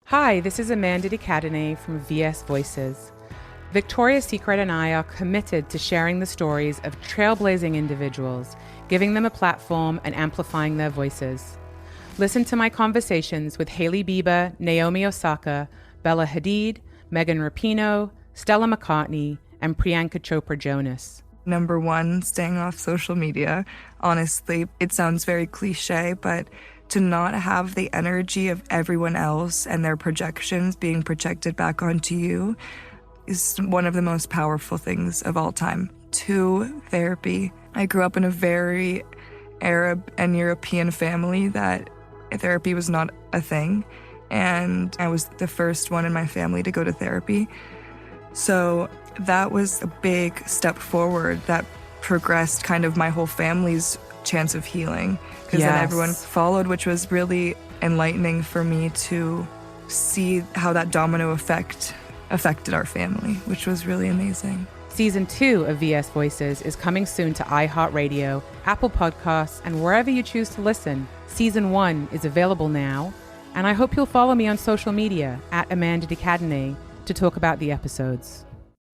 Hi, this is Amanda DeCadenet from VS Voices. Victoria's Secret and I are committed to sharing the stories of trailblazing individuals, giving them a platform and amplifying their voices. Listen to my conversations with Hailey Bieber, Naomi Osaka, Bella Hadid, Megan Rapinoe, Stella McCartney, and Priyanka Chopra Jonas. Number one, staying off social media. Honestly, it sounds very cliche, but to not have the energy of everyone else and their projections being projected back onto you is one of the most powerful things of all time. 2, therapy. I grew up in a very Arab and European family that therapy was not a thing, and I was the first one in my family to go to therapy. So that was a big step forward that progressed kind of my whole family's chance of healing, because then everyone followed, which was really enlightening for me to see how that domino effect affected our family, which was really amazing. Season 2 of VS Voices is coming soon to iHeartRadio, Apple Podcasts, and wherever you choose to listen. Season 1 is available now, and I hope you'll follow me on social media at Amanda DeCadenet to talk about the episodes.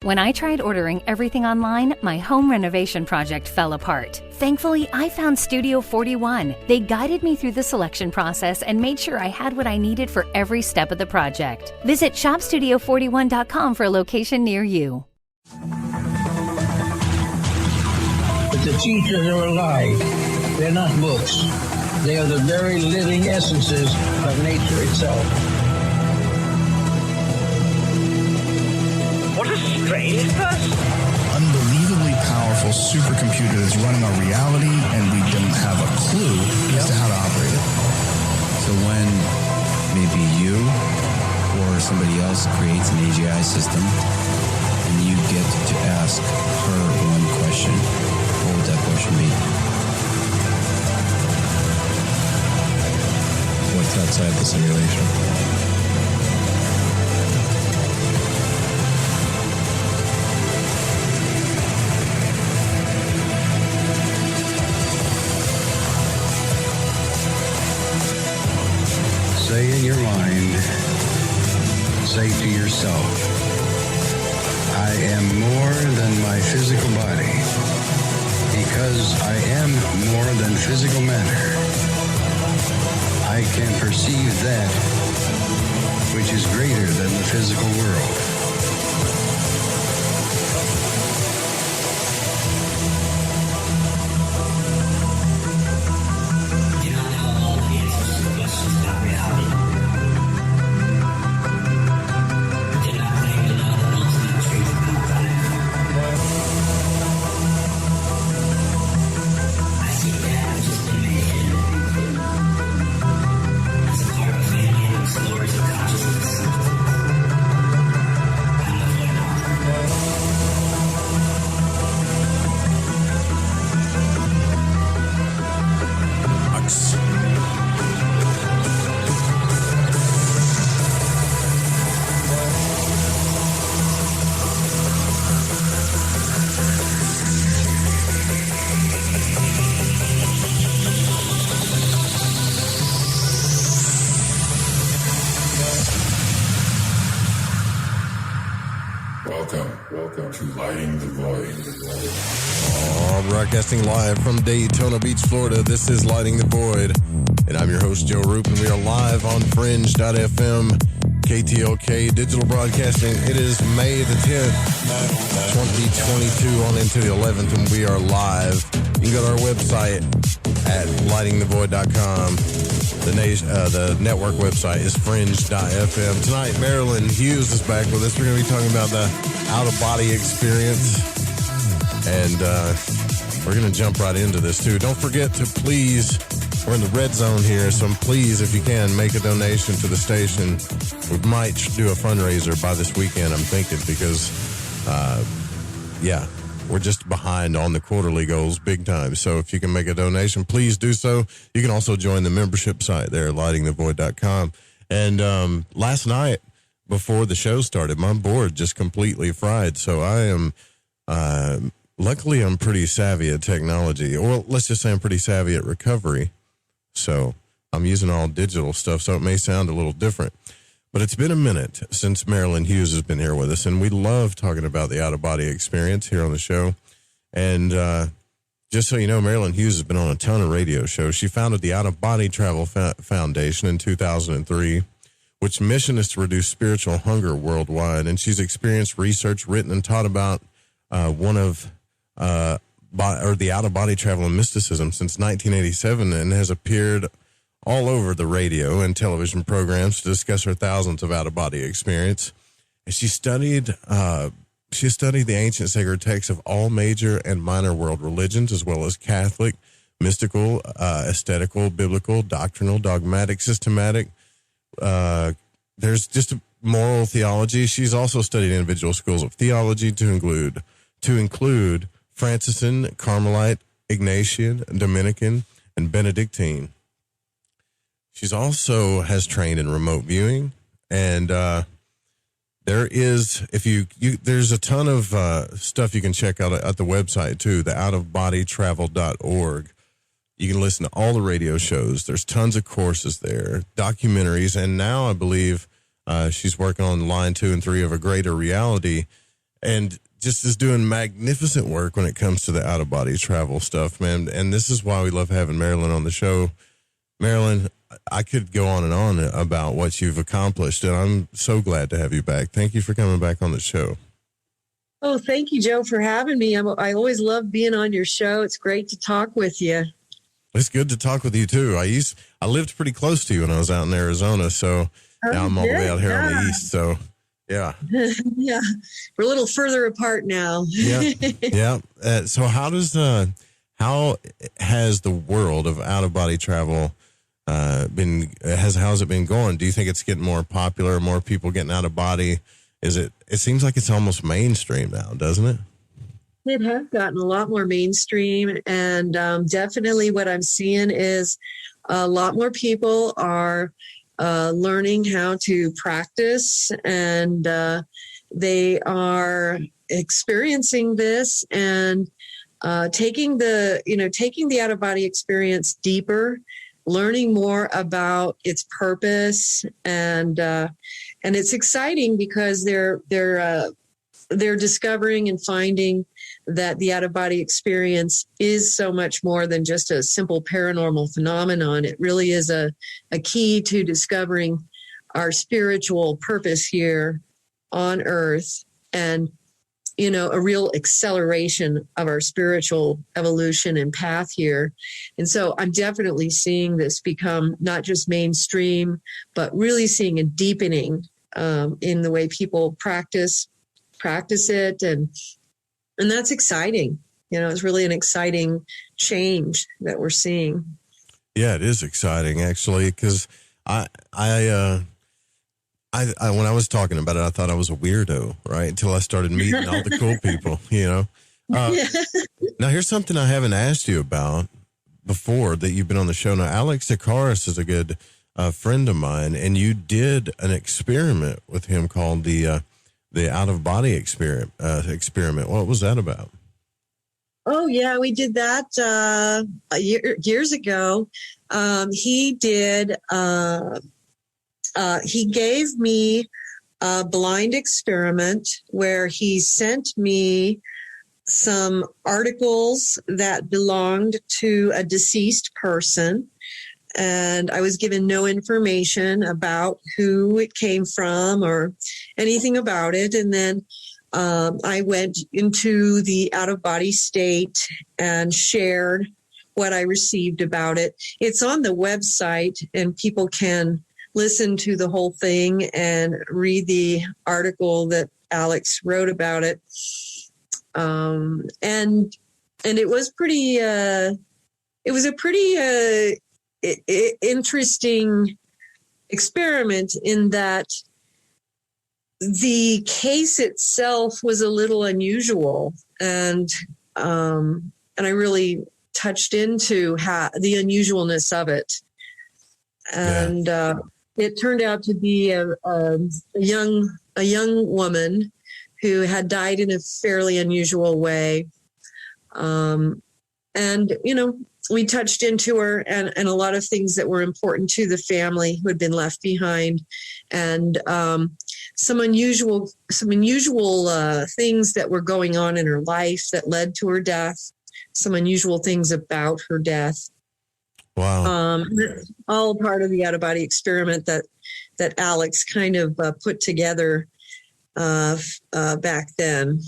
When I tried ordering everything online, my home renovation project fell apart. Thankfully, I found Studio 41. They guided me through the selection process and made sure I had what I needed for every step of the project. Visit shopstudio41.com for a location near you. But the teachers are alive. They're not books. They are the very living essences of nature itself. What a strange person. Unbelievably powerful supercomputer that's running our reality, and we don't have a clue as to how to operate it. So when maybe you or somebody else creates an AGI system and you get to ask her one question, what would that question be? What's outside the simulation? Say in your mind, say to yourself, I am more than my physical body, because I am more than physical matter. I can perceive that which is greater than the physical world. Welcome to Lighting the Void. Broadcasting live from Daytona Beach, Florida. This is Lighting the Void, and I'm your host, Joe Rupe, and we are live on Fringe.fm, KTLK Digital Broadcasting. It is May the 10th, 2022, on into the 11th, and we are live. You can go to our website at lightingthevoid.com. The network website is Fringe.fm. Tonight, Marilyn Hughes is back with us. We're going to be talking about the out-of-body experience, and we're going to jump right into this, too. Don't forget to please, we're in the red zone here, so please, if you can, make a donation to the station. We might do a fundraiser by this weekend, I'm thinking, because, we're just behind on the quarterly goals big time. So if you can make a donation, please do so. You can also join the membership site there, lightingthevoid.com. And last night, before the show started, my board just completely fried. So I am, luckily I'm pretty savvy at technology. Or let's just say I'm pretty savvy at recovery. So I'm using all digital stuff, so it may sound a little different. But it's been a minute since Marilyn Hughes has been here with us, and we love talking about the out-of-body experience here on the show. And just so you know, Marilyn Hughes has been on a ton of radio shows. She founded the Out-of-Body Travel Foundation in 2003, which mission is to reduce spiritual hunger worldwide. And she's experienced, researched, written, and taught about the out-of-body travel and mysticism since 1987, and has appeared all over the radio and television programs to discuss her thousands of out-of-body experience. And she studied the ancient sacred texts of all major and minor world religions, as well as Catholic, mystical, aesthetical, biblical, doctrinal, dogmatic, systematic. There's just a moral theology. She's also studied individual schools of theology to include Franciscan, Carmelite, Ignatian, Dominican, and Benedictine. She's also has trained in remote viewing, and there's a ton of stuff you can check out at the website too, the outofbodytravel.org. You can listen to all the radio shows. There's tons of courses there, documentaries, and now I believe she's working on line 2 and 3 of A Greater Reality, and just is doing magnificent work when it comes to the out-of-body travel stuff, man. And this is why we love having Marilyn on the show. Marilyn, I could go on and on about what you've accomplished, and I'm so glad to have you back. Thank you for coming back on the show. Oh, thank you, Joe, for having me. I always love being on your show. It's great to talk with you. It's good to talk with you, too. I lived pretty close to you when I was out in Arizona, so now I'm all the way out here on the east, so yeah. Yeah, we're a little further apart now. Yeah. So how has the world of out-of-body travel how's it been going? Do you think it's getting more popular, more people getting out of body? It seems like it's almost mainstream now, doesn't it? It has gotten a lot more mainstream, and definitely what I'm seeing is a lot more people are learning how to practice, and they are experiencing this and taking the out-of-body experience deeper, learning more about its purpose, and it's exciting because they're discovering and finding that the out-of-body experience is so much more than just a simple paranormal phenomenon. It really is a key to discovering our spiritual purpose here on Earth, and a real acceleration of our spiritual evolution and path here. And so I'm definitely seeing this become not just mainstream, but really seeing a deepening in the way people practice it. And that's exciting. It's really an exciting change that we're seeing. Yeah, it is exciting, actually, because I when I was talking about it, I thought I was a weirdo, right? Until I started meeting all the cool people, Now, here's something I haven't asked you about before that you've been on the show. Now, Alex Zakaris is a good friend of mine, and you did an experiment with him called the out-of-body experiment. What was that about? Oh, yeah, we did that years ago. He did... he gave me a blind experiment where he sent me some articles that belonged to a deceased person, and I was given no information about who it came from or anything about it. And then I went into the out-of-body state and shared what I received about it. It's on the website, and people can listen to the whole thing and read the article that Alex wrote about it. And it was pretty, it was a pretty interesting experiment in that the case itself was a little unusual. And I really touched into the unusualness of it. And, it turned out to be a young woman who had died in a fairly unusual way. And, we touched into her and a lot of things that were important to the family who had been left behind, and some unusual things that were going on in her life that led to her death, some unusual things about her death. Wow. All part of the out-of-body experiment that Alex kind of put together back then.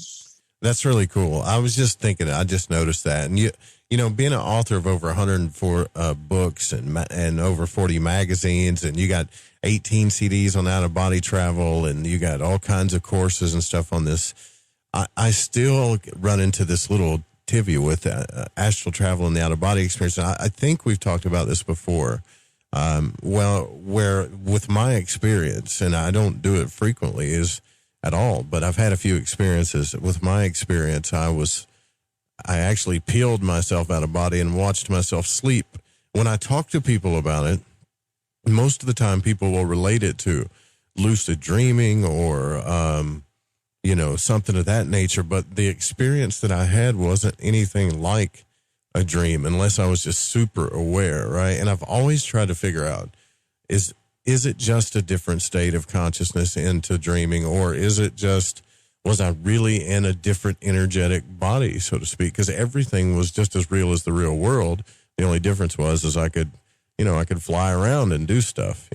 That's really cool. I was just thinking, I just noticed that. And you know, being an author of over 104 books and over 40 magazines, and you got 18 CDs on out-of-body travel, and you got all kinds of courses and stuff on this, I still run into this little tibia with astral travel and the out-of-body experience. And I think we've talked about this before. Where with my experience, and I don't do it frequently is at all, but I've had a few experiences. With my experience, I actually peeled myself out of body and watched myself sleep. When I talk to people about it, most of the time people will relate it to lucid dreaming or, something of that nature. But the experience that I had wasn't anything like a dream unless I was just super aware, right? And I've always tried to figure out, is it just a different state of consciousness into dreaming, or is it just, was I really in a different energetic body, so to speak? Because everything was just as real as the real world. The only difference was I could fly around and do stuff,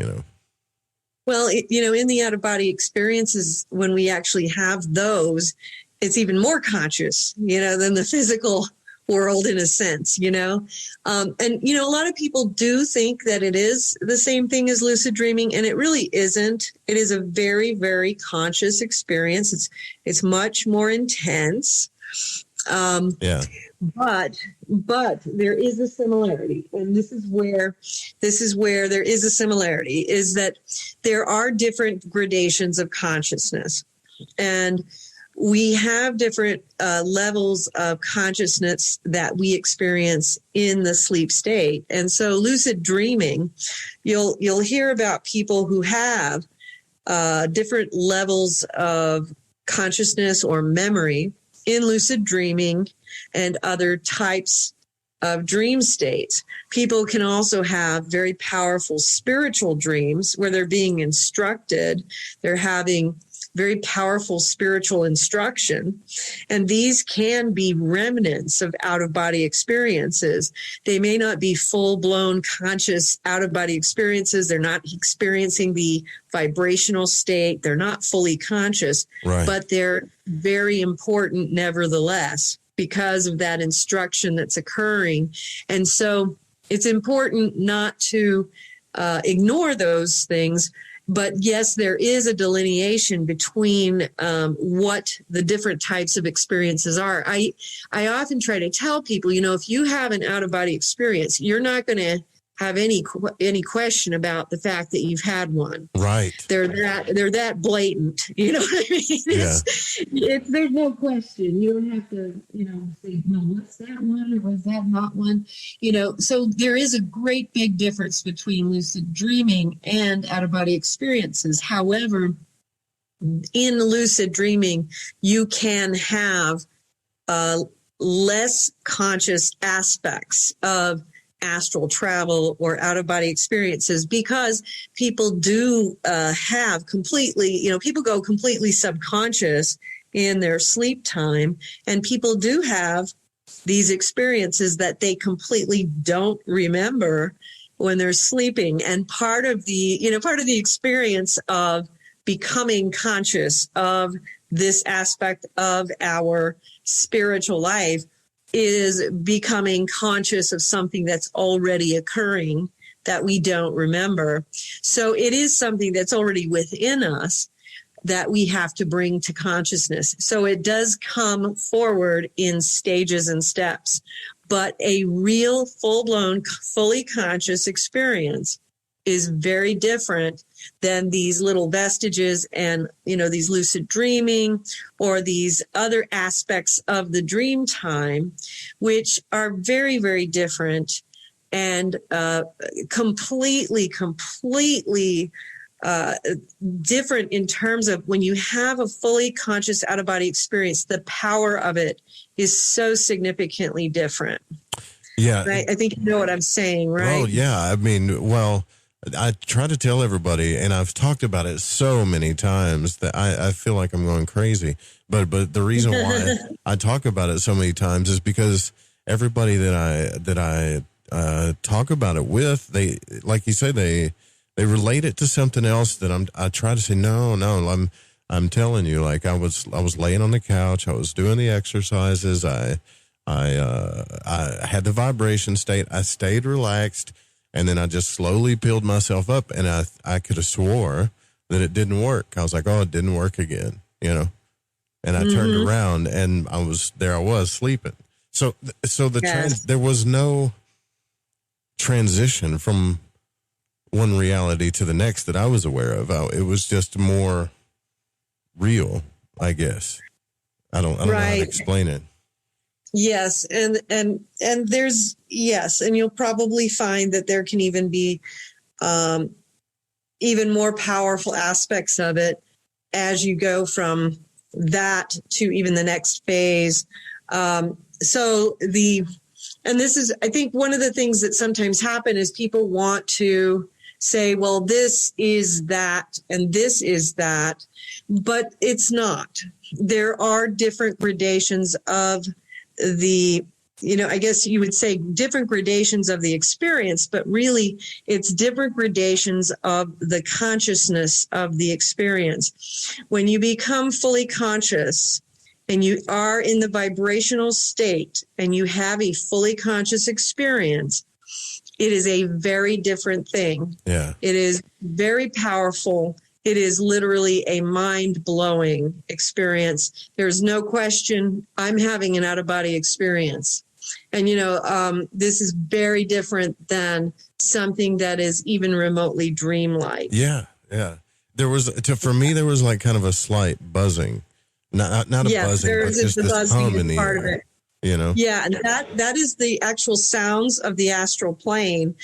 Well, in the out-of-body experiences, when we actually have those, it's even more conscious, than the physical world in a sense, and a lot of people do think that it is the same thing as lucid dreaming, and it really isn't. It is a very, very conscious experience. It's much more intense. But there is a similarity, and this is where there is a similarity, is that there are different gradations of consciousness, and we have different levels of consciousness that we experience in the sleep state. And so lucid dreaming, you'll hear about people who have different levels of consciousness or memory in lucid dreaming and other types of dream states. People can also have very powerful spiritual dreams where they're being instructed. They're having very powerful spiritual instruction. And these can be remnants of out-of-body experiences. They may not be full-blown conscious out-of-body experiences. They're not experiencing the vibrational state. They're not fully conscious, right, but they're very important nevertheless because of that instruction that's occurring. And so it's important not to ignore those things. But yes, there is a delineation between what the different types of experiences are. I often try to tell people, if you have an out-of-body experience, you're not going to have any question about the fact that you've had one. Right. They're that blatant. You know what I mean? There's no question. You don't have to, say, no, what's that one or was that not one? So there is a great big difference between lucid dreaming and out-of-body experiences. However, in lucid dreaming, you can have less conscious aspects of astral travel or out-of-body experiences because people do have completely, people go completely subconscious in their sleep time, and people do have these experiences that they completely don't remember when they're sleeping. And part of the experience of becoming conscious of this aspect of our spiritual life is becoming conscious of something that's already occurring that we don't remember. So it is something that's already within us that we have to bring to consciousness. So it does come forward in stages and steps, but a real full-blown, fully conscious experience is very different than these little vestiges and, these lucid dreaming or these other aspects of the dream time, which are very, very different and completely different in terms of when you have a fully conscious out-of-body experience, the power of it is so significantly different. Yeah. I think you know what I'm saying, right? Oh, yeah. I mean, well, I try to tell everybody, and I've talked about it so many times that I feel like I'm going crazy. But the reason why I talk about it so many times is because everybody that I talk about it with, they, like you say, they relate it to something else that I try to say, no, I'm telling you, like I was laying on the couch, I was doing the exercises, I had the vibration state, I stayed relaxed, and then I just slowly peeled myself up, and I could have swore that it didn't work. I was like, oh, it didn't work again, you know? And I turned around, and I was sleeping. So there was no transition from one reality to the next that I was aware of. It was just more real, I guess. I don't know how to explain it. Yes, and there's and you'll probably find that there can even be even more powerful aspects of it as you go from that to even the next phase. And this is, I think, one of the things that sometimes happen is people want to say, well, this is that and this is that, but it's not. There are different gradations of the, I guess you would say different gradations of the experience, but really it's different gradations of the consciousness of the experience. When you become fully conscious and you are in the vibrational state and you have a fully conscious experience, it is a very different thing. Yeah. It is very powerful. It is literally a mind-blowing experience. There's no question I'm having an out-of-body experience. And, this is very different than something that is even remotely dreamlike. Yeah, yeah. For me, there was like kind of a slight buzzing. Not a buzzing, but just this hum in the part air. Of it. Yeah, and that is the actual sounds of the astral plane,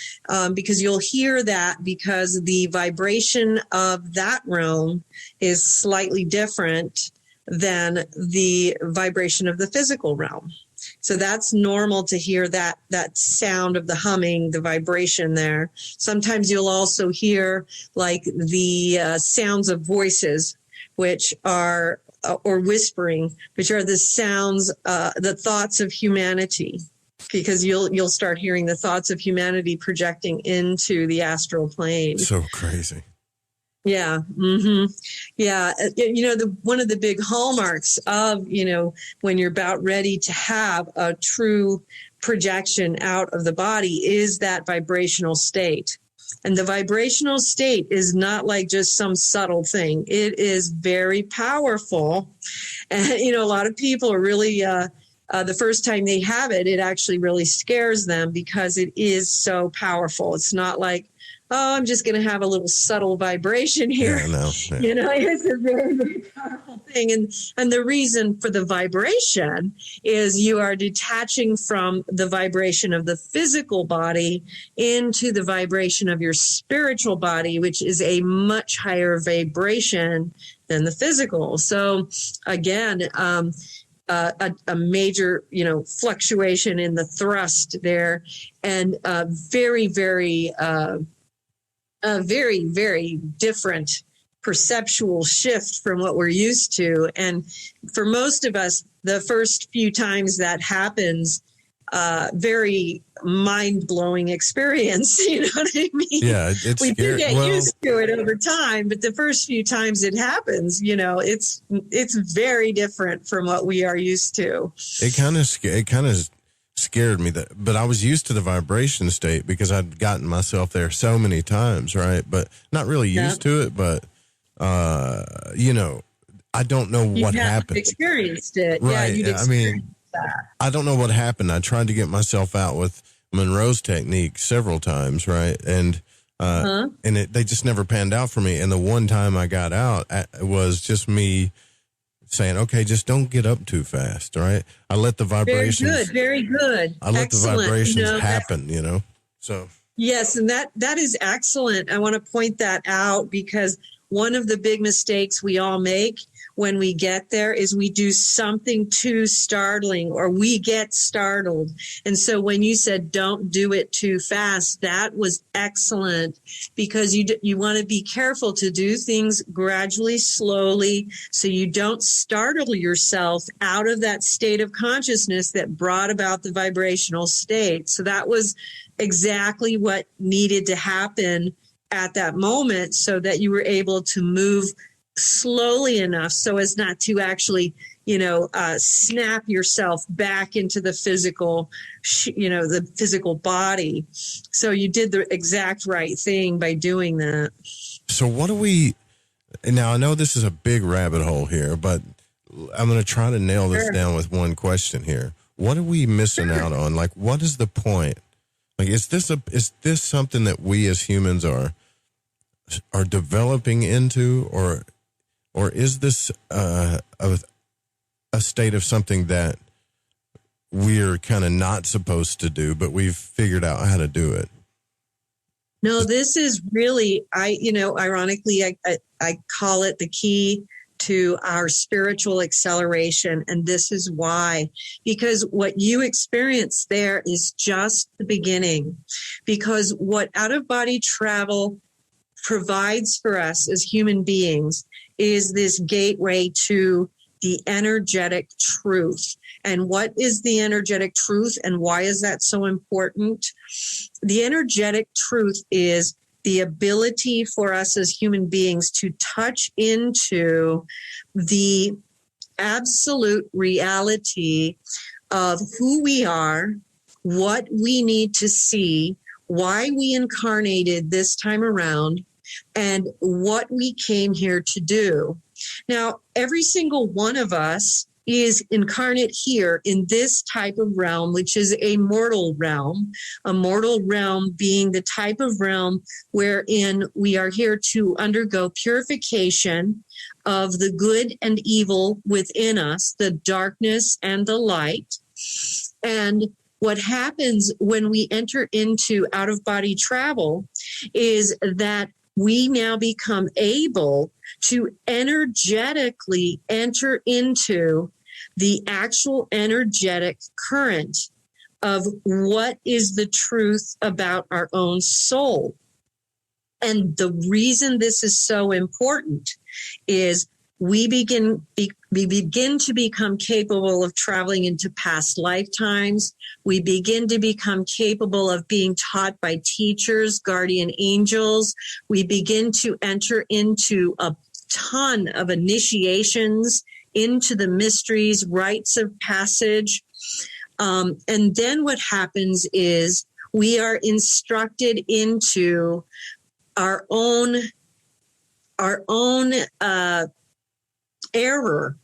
because you'll hear that because the vibration of that realm is slightly different than the vibration of the physical realm. So that's normal to hear that sound of the humming, the vibration there. Sometimes you'll also hear like the sounds of voices, which are or whispering, which are the sounds, the thoughts of humanity, because you'll start hearing the thoughts of humanity projecting into the astral plane. So crazy. Yeah. Yeah. One of the big hallmarks of, when you're about ready to have a true projection out of the body is that vibrational state. And the vibrational state is not like just some subtle thing. It is very powerful. And, a lot of people are really, the first time they have it, it actually really scares them because it is so powerful. It's not like, oh, I'm just going to have a little subtle vibration here. Yeah, no, yeah. It's a very, very powerful thing. And the reason for the vibration is you are detaching from the vibration of the physical body into the vibration of your spiritual body, which is a much higher vibration than the physical. So again, a major, fluctuation in the thrust there, and very, very, very, very different perceptual shift from what we're used to. And for most of us, the first few times that happens, very mind-blowing experience. You know what I mean? Yeah, it's we scary. do get used to it over time, but the first few times it happens, it's very different from what we are used to. It kind of scared me, but I was used to the vibration state because I'd gotten myself there so many times, right? But not really used to it, but I don't know what happened. Experienced it. Right. Yeah, I mean, I don't know what happened. I tried to get myself out with Monroe's technique several times, right? And they just never panned out for me. And the one time I got out, it was just me saying, okay, just don't get up too fast, right? I let the vibrations. Very good. I let Excellent. the vibrations happen, so. Yes, and that is excellent. I want to point that out because one of the big mistakes we all make when we get there is we do something too startling, or we get startled. And so when you said don't do it too fast, that was excellent, because you want to be careful to do things gradually, slowly, so you don't startle yourself out of that state of consciousness that brought about the vibrational state. So that was exactly what needed to happen at that moment, so that you were able to move slowly enough so as not to actually, snap yourself back into the physical, the physical body. So you did the exact right thing by doing that. So now I know this is a big rabbit hole here, but I'm going to try to nail this down with one question here. What are we missing out on? Like, what is the point? Like, is this something that we as humans are developing into, or is this a state of something that we're kind of not supposed to do, but we've figured out how to do it? No, this is really, ironically, I call it the key to our spiritual acceleration. And this is why, because what you experience there is just the beginning. Because what out-of-body travel provides for us as human beings is this gateway to the energetic truth. And what is the energetic truth, and why is that so important? The energetic truth is the ability for us as human beings to touch into the absolute reality of who we are, what we need to see, why we incarnated this time around, and what we came here to do. Now, every single one of us is incarnate here in this type of realm, which is a mortal realm being the type of realm wherein we are here to undergo purification of the good and evil within us, the darkness and the light. And what happens when we enter into out-of-body travel is that we now become able to energetically enter into the actual energetic current of what is the truth about our own soul. And the reason this is so important is we begin to become capable of traveling into past lifetimes. We begin to become capable of being taught by teachers, guardian angels. We begin to enter into a ton of initiations into the mysteries, rites of passage. And then what happens is we are instructed into our own error.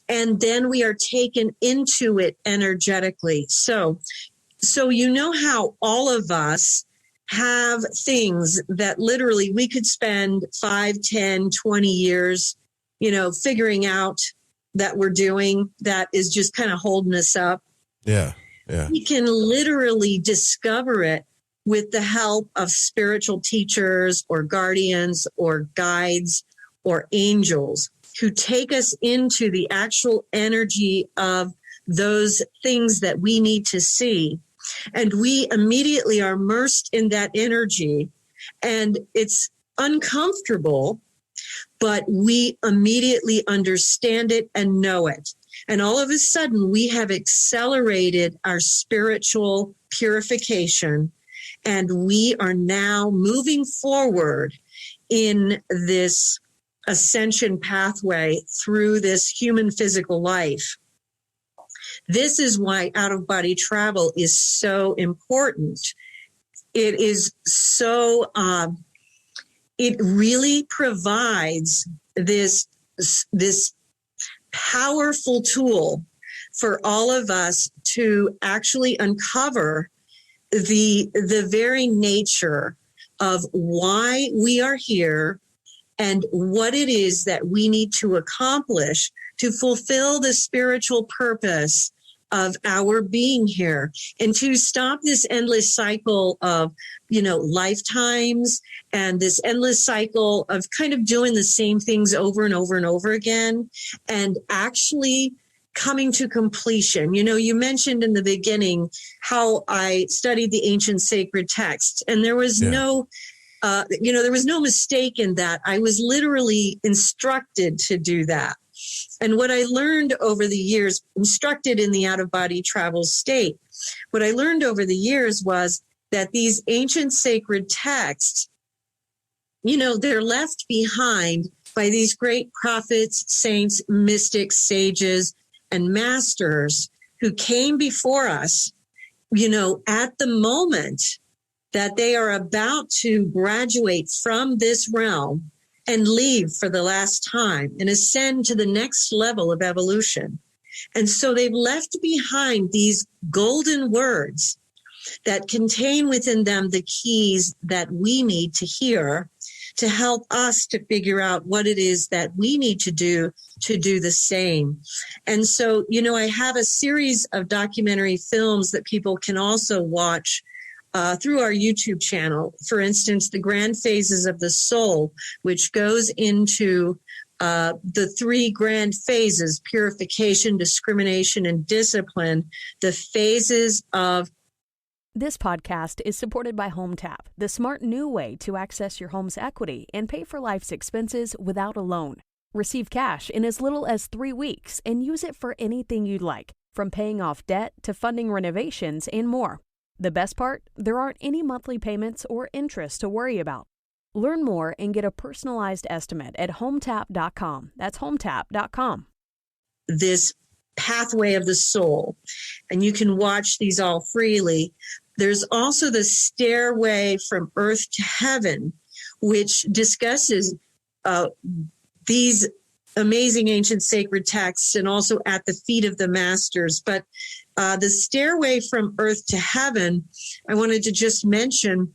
And then we are taken into it energetically. So you know how all of us have things that literally we could spend 5, 10, 20 years, figuring out that we're doing that is just kind of holding us up. Yeah. We can literally discover it with the help of spiritual teachers or guardians or guides or angels who take us into the actual energy of those things that we need to see. And we immediately are immersed in that energy, and it's uncomfortable, but we immediately understand it and know it. And all of a sudden, we have accelerated our spiritual purification, and we are now moving forward in this ascension pathway through this human physical life. This is why out-of-body travel is so important. It is so, it really provides this powerful tool for all of us to actually uncover the very nature of why we are here and what it is that we need to accomplish to fulfill the spiritual purpose of our being here, and to stop this endless cycle of, lifetimes, and this endless cycle of kind of doing the same things over and over and over again, and actually coming to completion. You mentioned in the beginning how I studied the ancient sacred texts, and there was no mistake in that. I was literally instructed to do that. And what I learned over the years, instructed in the out-of-body travel state, what I learned over the years was that these ancient sacred texts, they're left behind by these great prophets, saints, mystics, sages, and masters who came before us, at the moment that they are about to graduate from this realm and leave for the last time and ascend to the next level of evolution. And so they've left behind these golden words that contain within them the keys that we need to hear to help us to figure out what it is that we need to do the same. And so, I have a series of documentary films that people can also watch through our YouTube channel. For instance, The Grand Phases of the Soul, which goes into the three grand phases: purification, discrimination, and discipline, the phases of. This podcast is supported by HomeTap, the smart new way to access your home's equity and pay for life's expenses without a loan. Receive cash in as little as 3 weeks and use it for anything you'd like, from paying off debt to funding renovations and more. The best part? There aren't any monthly payments or interest to worry about. Learn more and get a personalized estimate at HomeTap.com. That's HomeTap.com. This pathway of the soul, and you can watch these all freely. There's also the Stairway from Earth to Heaven, which discusses these amazing ancient sacred texts and also At the Feet of the Masters. But the Stairway from Earth to Heaven, I wanted to just mention,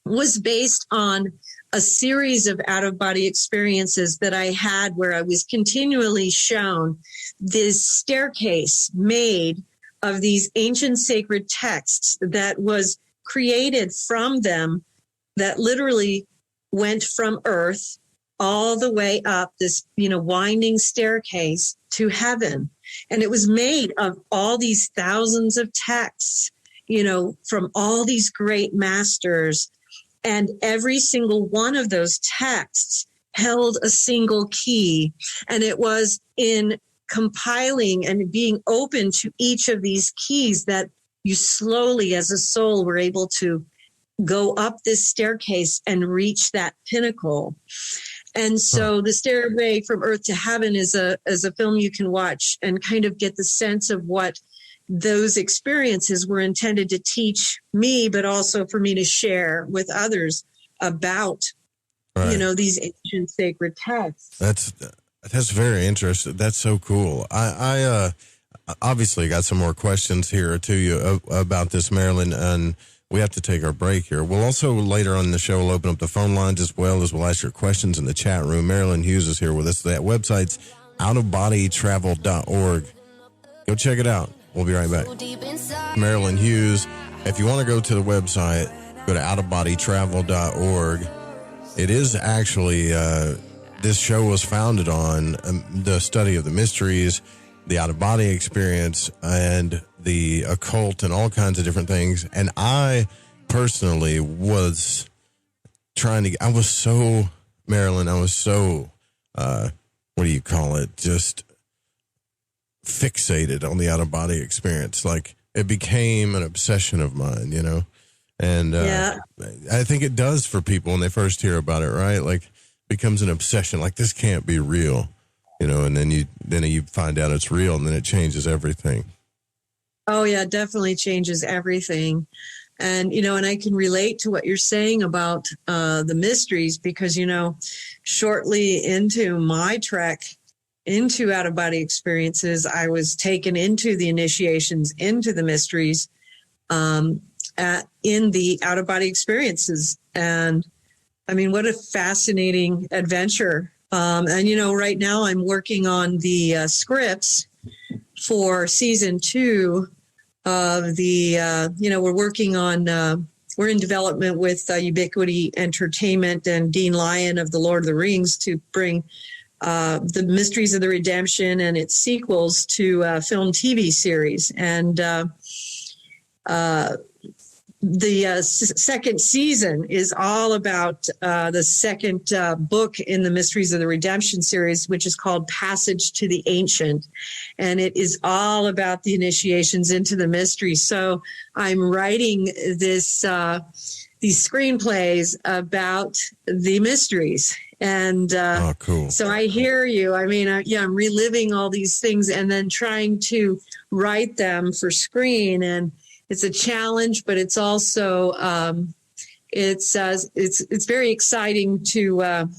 was based on a series of out-of-body experiences that I had where I was continually shown this staircase made of these ancient sacred texts that was created from them, that literally went from earth all the way up this, winding staircase to heaven. And it was made of all these thousands of texts, from all these great masters. And every single one of those texts held a single key. And it was in compiling and being open to each of these keys that you slowly, as a soul, were able to go up this staircase and reach that pinnacle. And so the Stairway from Earth to Heaven is a film you can watch and kind of get the sense of what those experiences were intended to teach me, but also for me to share with others about, these ancient sacred texts. That's very interesting. That's so cool. I obviously got some more questions here to you about this, Marilyn, and we have to take our break here. We'll also, later on in the show, we'll open up the phone lines as well as we'll ask your questions in the chat room. Marilyn Hughes is here with us. That website's outofbodytravel.org. Go check it out. We'll be right back. Marilyn Hughes. If you want to go to the website, go to outofbodytravel.org. It is actually, this show was founded on the study of the mysteries, the out-of-body experience, and the occult and all kinds of different things. And I personally was Marilyn, what do you call it? Just fixated on the out-of-body experience. Like, it became an obsession of mine, And I think it does for people when they first hear about it, right? Like, becomes an obsession. Like, this can't be real, and then you find out it's real, and then it changes everything. Oh, yeah, it definitely changes everything. And, and I can relate to what you're saying about the mysteries because, shortly into my trek into out-of-body experiences, I was taken into the initiations, into the mysteries in the out-of-body experiences. And, I mean, what a fascinating adventure. And, right now I'm working on the scripts for season 2 of the, we're working on, we're in development with Ubiquity Entertainment and Dean Lyon of the Lord of the Rings to bring the Mysteries of the Redemption and its sequels to a film TV series. And the second season is all about the second book in the Mysteries of the Redemption series, which is called Passage to the Ancient. And it is all about the initiations into the mystery. So I'm writing these screenplays about the mysteries. And cool. So I hear you. I mean, I'm reliving all these things and then trying to write them for screen. And it's a challenge, but it's also it's very exciting to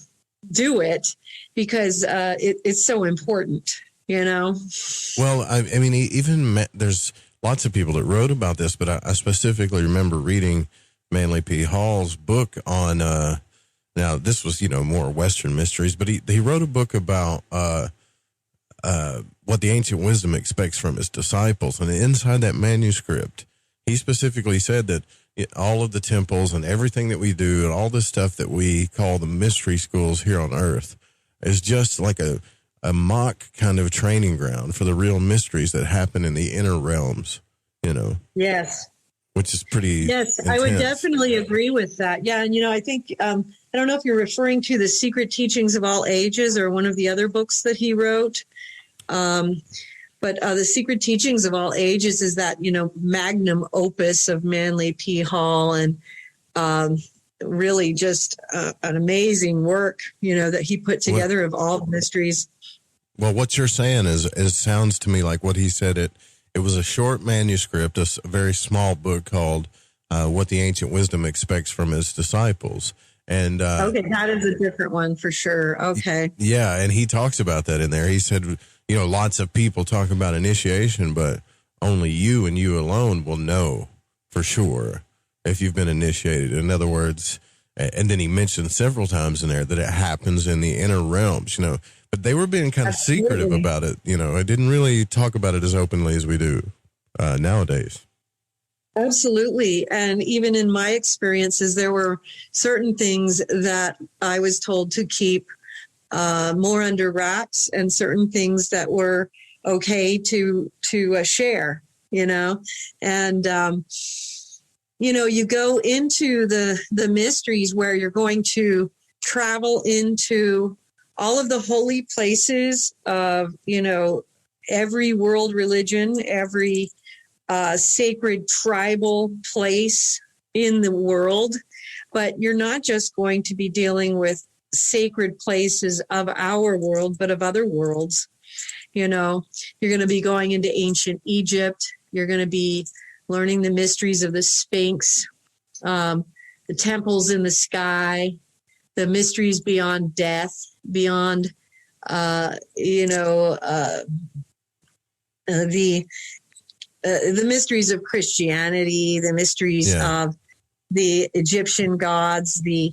do it because it's so important, Well, I mean, even there's lots of people that wrote about this, but I specifically remember reading Manly P. Hall's book on. Now, this was more Western mysteries, but he wrote a book about what the ancient wisdom expects from his disciples, and inside that manuscript, he specifically said that all of the temples and everything that we do and all this stuff that we call the mystery schools here on Earth is just like a mock kind of training ground for the real mysteries that happen in the inner realms, Yes. Which is pretty Yes, intense. I would definitely agree with that. Yeah, and I think, I don't know if you're referring to The Secret Teachings of All Ages or one of the other books that he wrote. But The Secret Teachings of All Ages is that, magnum opus of Manly P. Hall and really just an amazing work, that he put together of all the mysteries. Well, what you're saying is sounds to me like what he said. It was a short manuscript, a very small book called What the Ancient Wisdom Expects from His Disciples. And okay, that is a different one for sure. Okay. Yeah, and he talks about that in there. He said, lots of people talk about initiation, but only you and you alone will know for sure if you've been initiated. In other words, and then he mentioned several times in there that it happens in the inner realms, but they were being kind of secretive about it. I didn't really talk about it as openly as we do nowadays. Absolutely. And even in my experiences, there were certain things that I was told to keep more under wraps and certain things that were okay to share, and, you go into the mysteries where you're going to travel into all of the holy places of, every world religion, every sacred tribal place in the world. But you're not just going to be dealing with sacred places of our world, but of other worlds. You're going to be going into ancient Egypt. You're going to be learning the mysteries of the Sphinx, the temples in the sky, the mysteries beyond death, beyond, the mysteries of Christianity, the mysteries of the Egyptian gods, the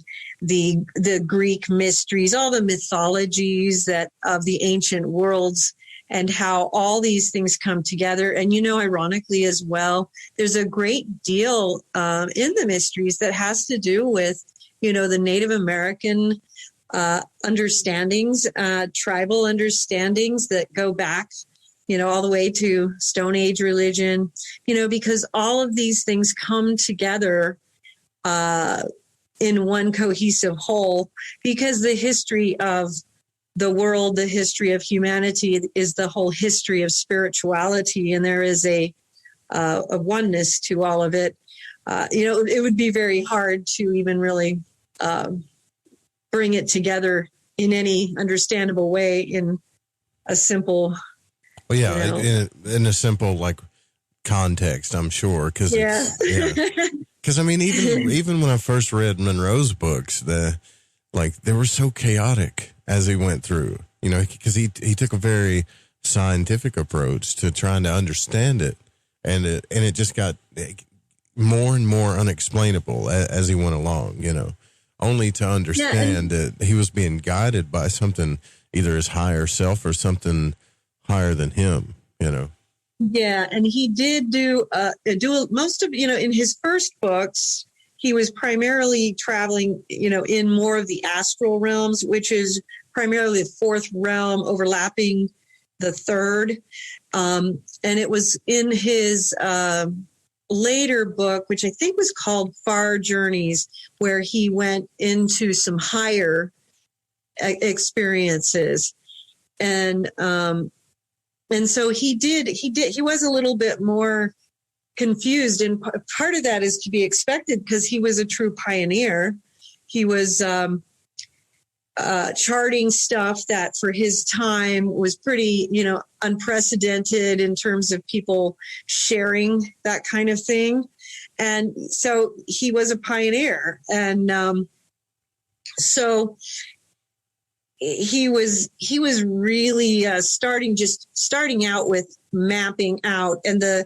Greek mysteries, all the mythologies of the ancient worlds, and how all these things come together. And, ironically as well, there's a great deal in the mysteries that has to do with, the Native American understandings, tribal understandings that go back, all the way to Stone Age religion, because all of these things come together in one cohesive whole, because the history of the world, the history of humanity is the whole history of spirituality. And there is a oneness to all of it. It would be very hard to even really bring it together in any understandable way in a simple. Well, yeah, in a simple context, I'm sure, because because I mean, even when I first read Monroe's books, they were so chaotic as he went through, because he took a very scientific approach to trying to understand it, and it just got more and more unexplainable as he went along, only to understand that he was being guided by something, either his higher self or something higher than him, Yeah, and he did do most of, in his first books, he was primarily traveling, in more of the astral realms, which is primarily the fourth realm overlapping the third. And it was in his later book, which I think was called Far Journeys, where he went into some higher experiences. And so he was a little bit more confused. And part of that is to be expected because he was a true pioneer. He was charting stuff that for his time was pretty, unprecedented in terms of people sharing that kind of thing. And so he was a pioneer. And so he was really starting out with mapping out, and the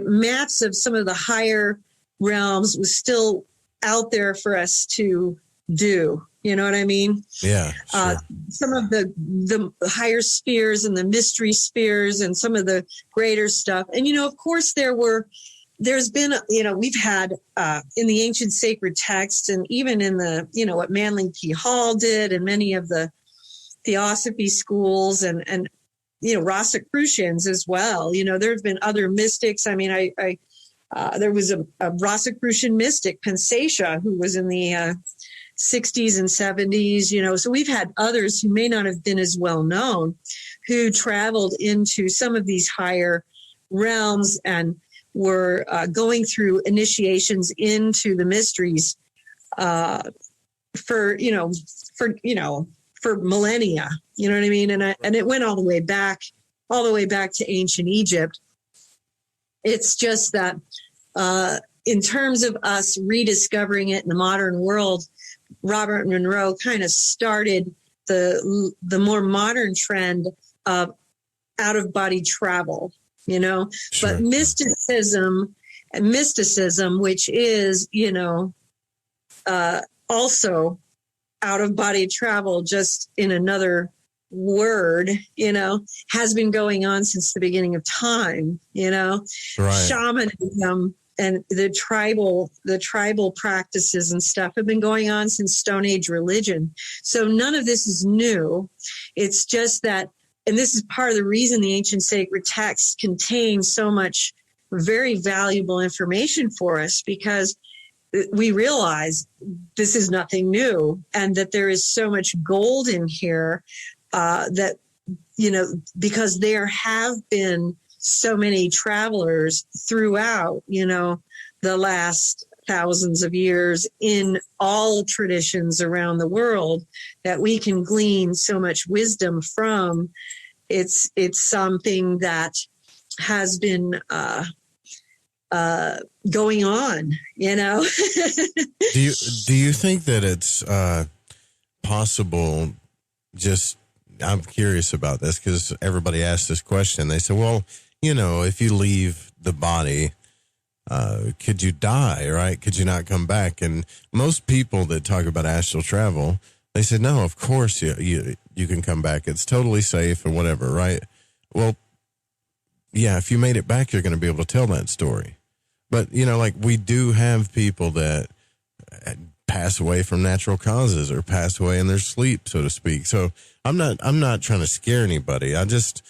maps of some of the higher realms was still out there for us to do. You know what I mean? Yeah. Sure. Some of the higher spheres and the mystery spheres and some of the greater stuff. And, of course there's been, we've had in the ancient sacred texts and even in the, what Marilyn P. Hall did and many of the Theosophy schools and Rosicrucians as well. There's been other mystics. I mean, there was a Rosicrucian mystic, Pensaccia, who was in the 60s and 70s, so we've had others who may not have been as well known who traveled into some of these higher realms and were going through initiations into the mysteries for millennia, you know what I mean? And it went all the way back to ancient Egypt. It's just that in terms of us rediscovering it in the modern world, Robert Monroe kind of started the more modern trend of out-of-body travel, Sure. But mysticism, which is, also out-of-body travel, just in another word, has been going on since the beginning of time, Right. Shamanism and the tribal practices and stuff have been going on since Stone Age religion. So none of this is new. It's just that, and this is part of the reason the ancient sacred texts contain so much very valuable information for us, because we realize this is nothing new and that there is so much gold in here that, because there have been so many travelers throughout, the last thousands of years in all traditions around the world, that we can glean so much wisdom from. It's something that has been going on, Do you think that it's possible? I'm curious about this because everybody asks this question. They say, well, if you leave the body, could you die, right? Could you not come back? And most people that talk about astral travel, they say, no, of course you can come back. It's totally safe and whatever, right? Well, yeah, if you made it back, you're going to be able to tell that story. But, we do have people that pass away from natural causes or pass away in their sleep, so to speak. So I'm not trying to scare anybody. I just,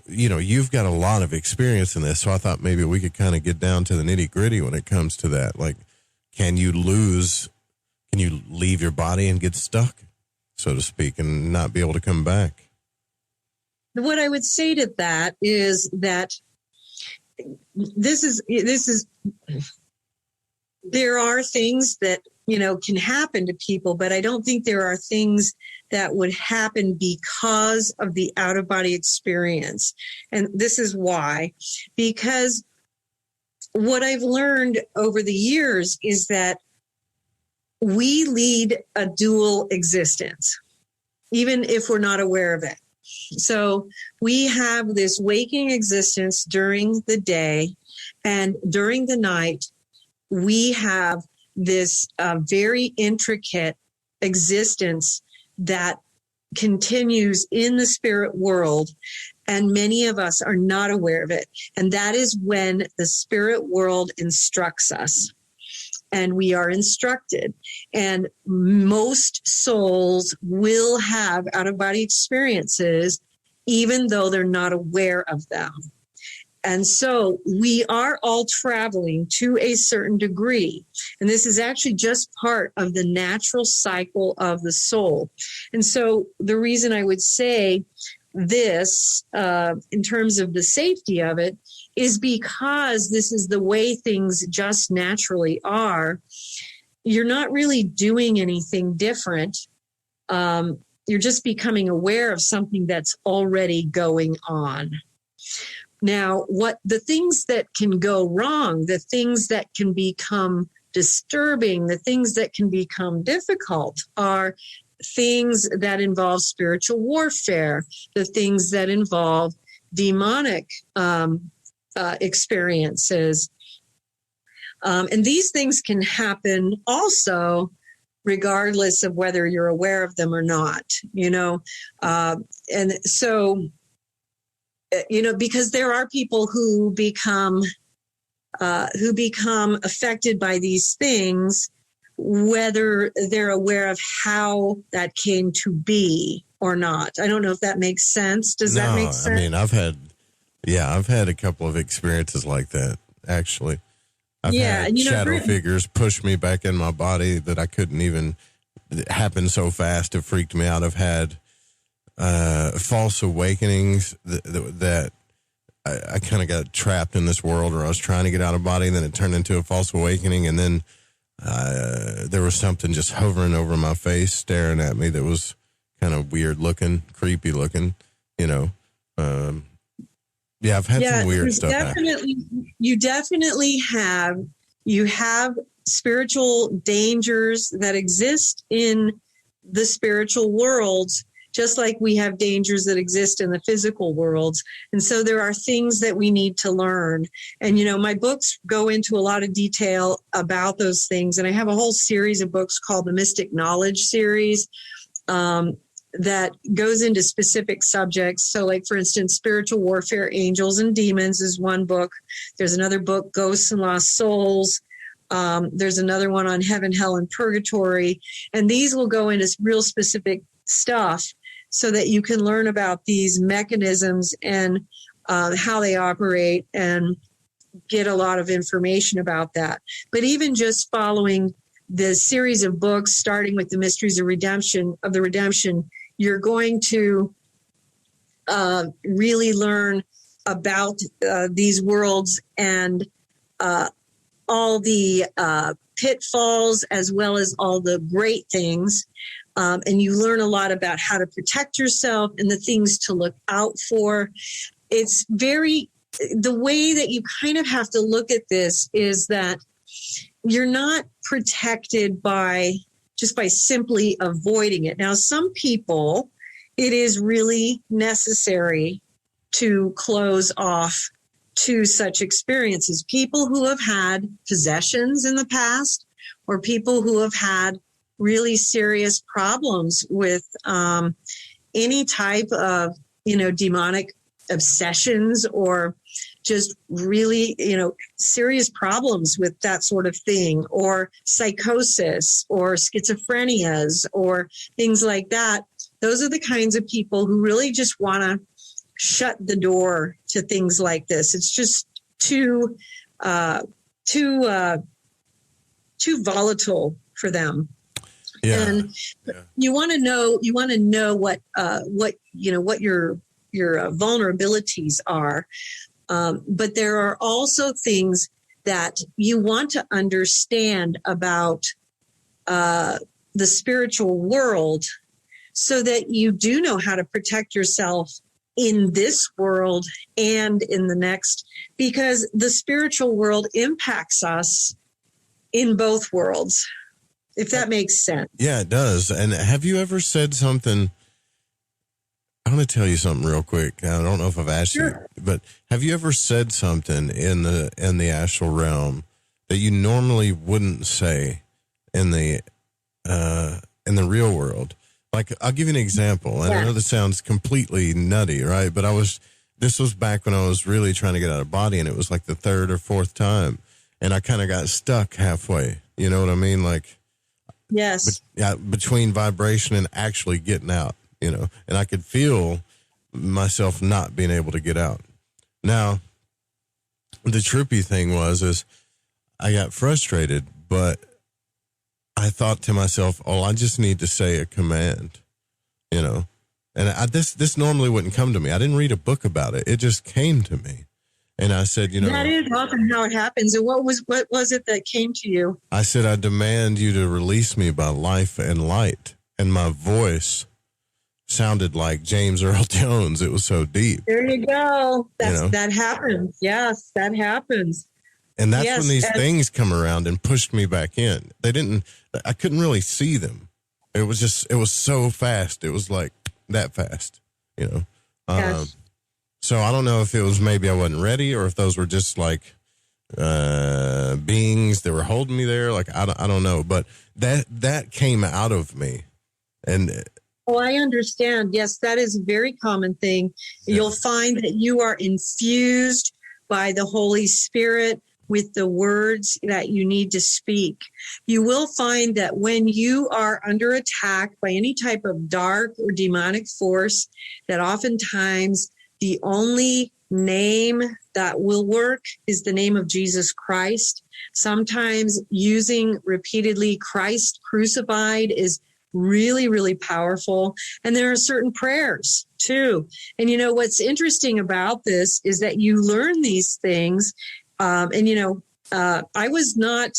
you've got a lot of experience in this. So I thought maybe we could kind of get down to the nitty gritty when it comes to that. Like, can you leave your body and get stuck, so to speak, and not be able to come back? What I would say to that is that there are things that, can happen to people, but I don't think there are things that would happen because of the out-of-body experience. And this is why. Because what I've learned over the years is that we lead a dual existence, even if we're not aware of it. So we have this waking existence during the day, and during the night, we have this very intricate existence that continues in the spirit world, and many of us are not aware of it. And that is when the spirit world instructs us, and we are instructed. And most souls will have out-of-body experiences, even though they're not aware of them. And so we are all traveling to a certain degree. And this is actually just part of the natural cycle of the soul. And so the reason I would say this, in terms of the safety of it, is because this is the way things just naturally are. You're not really doing anything different. You're just becoming aware of something that's already going on. Now, what the things that can go wrong, the things that can become disturbing, the things that can become difficult are things that involve spiritual warfare, the things that involve demonic experiences. And these things can happen also regardless of whether you're aware of them or not, and so, because there are people who become affected by these things, whether they're aware of how that came to be or not. I don't know if that makes sense. Does that make sense? I mean, I've had a couple of experiences like that, actually. I've had shadow figures push me back in my body that I couldn't even, it happened so fast, it freaked me out. I've had false awakenings that I kind of got trapped in this world where I was trying to get out of body, and then it turned into a false awakening, and then there was something just hovering over my face, staring at me that was kind of weird looking, creepy looking, I've had some weird stuff happen. You definitely have spiritual dangers that exist in the spiritual worlds, just like we have dangers that exist in the physical worlds. And so there are things that we need to learn. And, my books go into a lot of detail about those things. And I have a whole series of books called the Mystic Knowledge series that goes into specific subjects. So like, for instance, spiritual warfare, angels and demons is one book. There's another book, Ghosts and Lost Souls. There's another one on heaven, hell, and purgatory. And these will go into real specific stuff so that you can learn about these mechanisms and how they operate and get a lot of information about that. But even just following the series of books, starting with the Mysteries of the Redemption, you're going to really learn about these worlds and all the pitfalls as well as all the great things. And you learn a lot about how to protect yourself and the things to look out for. It's the way that you kind of have to look at this is that you're not protected by simply avoiding it. Now, some people, it is really necessary to close off to such experiences. People who have had possessions in the past, or people who have had really serious problems with any type of, demonic obsessions, or just really, serious problems with that sort of thing, or psychosis or schizophrenias or things like that. Those are the kinds of people who really just want to shut the door to things like this. It's just too volatile for them. Yeah. And you want to know what your vulnerabilities are. But there are also things that you want to understand about the spiritual world so that you do know how to protect yourself in this world and in the next, because the spiritual world impacts us in both worlds, if that makes sense. Yeah, it does. And have you ever said something? I'm going to tell you something real quick. I don't know if I've asked you, but have you ever said something in the astral realm that you normally wouldn't say in the real world? Like, I'll give you an example. And I know this sounds completely nutty, right? But this was back when I was really trying to get out of body, and it was like the third or fourth time. And I kind of got stuck halfway. You know what I mean? Like, yes, between vibration and actually getting out, you know, and I could feel myself not being able to get out. Now, the trippy thing is I got frustrated, but I thought to myself, I just need to say a command, you know, and this normally wouldn't come to me. I didn't read a book about it. It just came to me. And I said, you know, that is often how it happens. And what was it that came to you? I said, I demand you to release me by life and light. And my voice sounded like James Earl Jones. It was so deep. There you go. That happens. Yes, that happens. And that's when these things come around and pushed me back in. I couldn't really see them. It was so fast. It was like that fast, you know? Yes. So I don't know if it was maybe I wasn't ready or if those were just like, beings that were holding me there. Like, I don't know, but that came out of me. And I understand. Yes, that is a very common thing. Yeah. You'll find that you are infused by the Holy Spirit with the words that you need to speak. You will find that when you are under attack by any type of dark or demonic force, that oftentimes the only name that will work is the name of Jesus Christ. Sometimes using repeatedly Christ crucified is really, really powerful. And there are certain prayers too. And you know, what's interesting about this is that you learn these things. And you know, I was not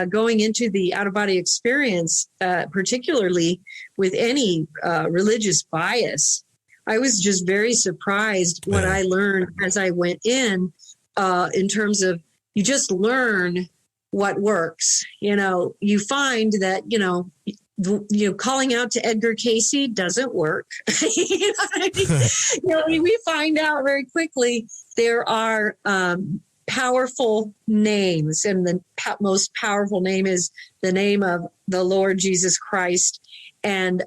going into the out-of-body experience, particularly with any religious bias. I was just very surprised what I learned as I went in terms of you just learn what works. You know, you find that, calling out to Edgar Casey doesn't work. You know what I mean? We find out very quickly there are powerful names, and the most powerful name is the name of the Lord Jesus Christ. And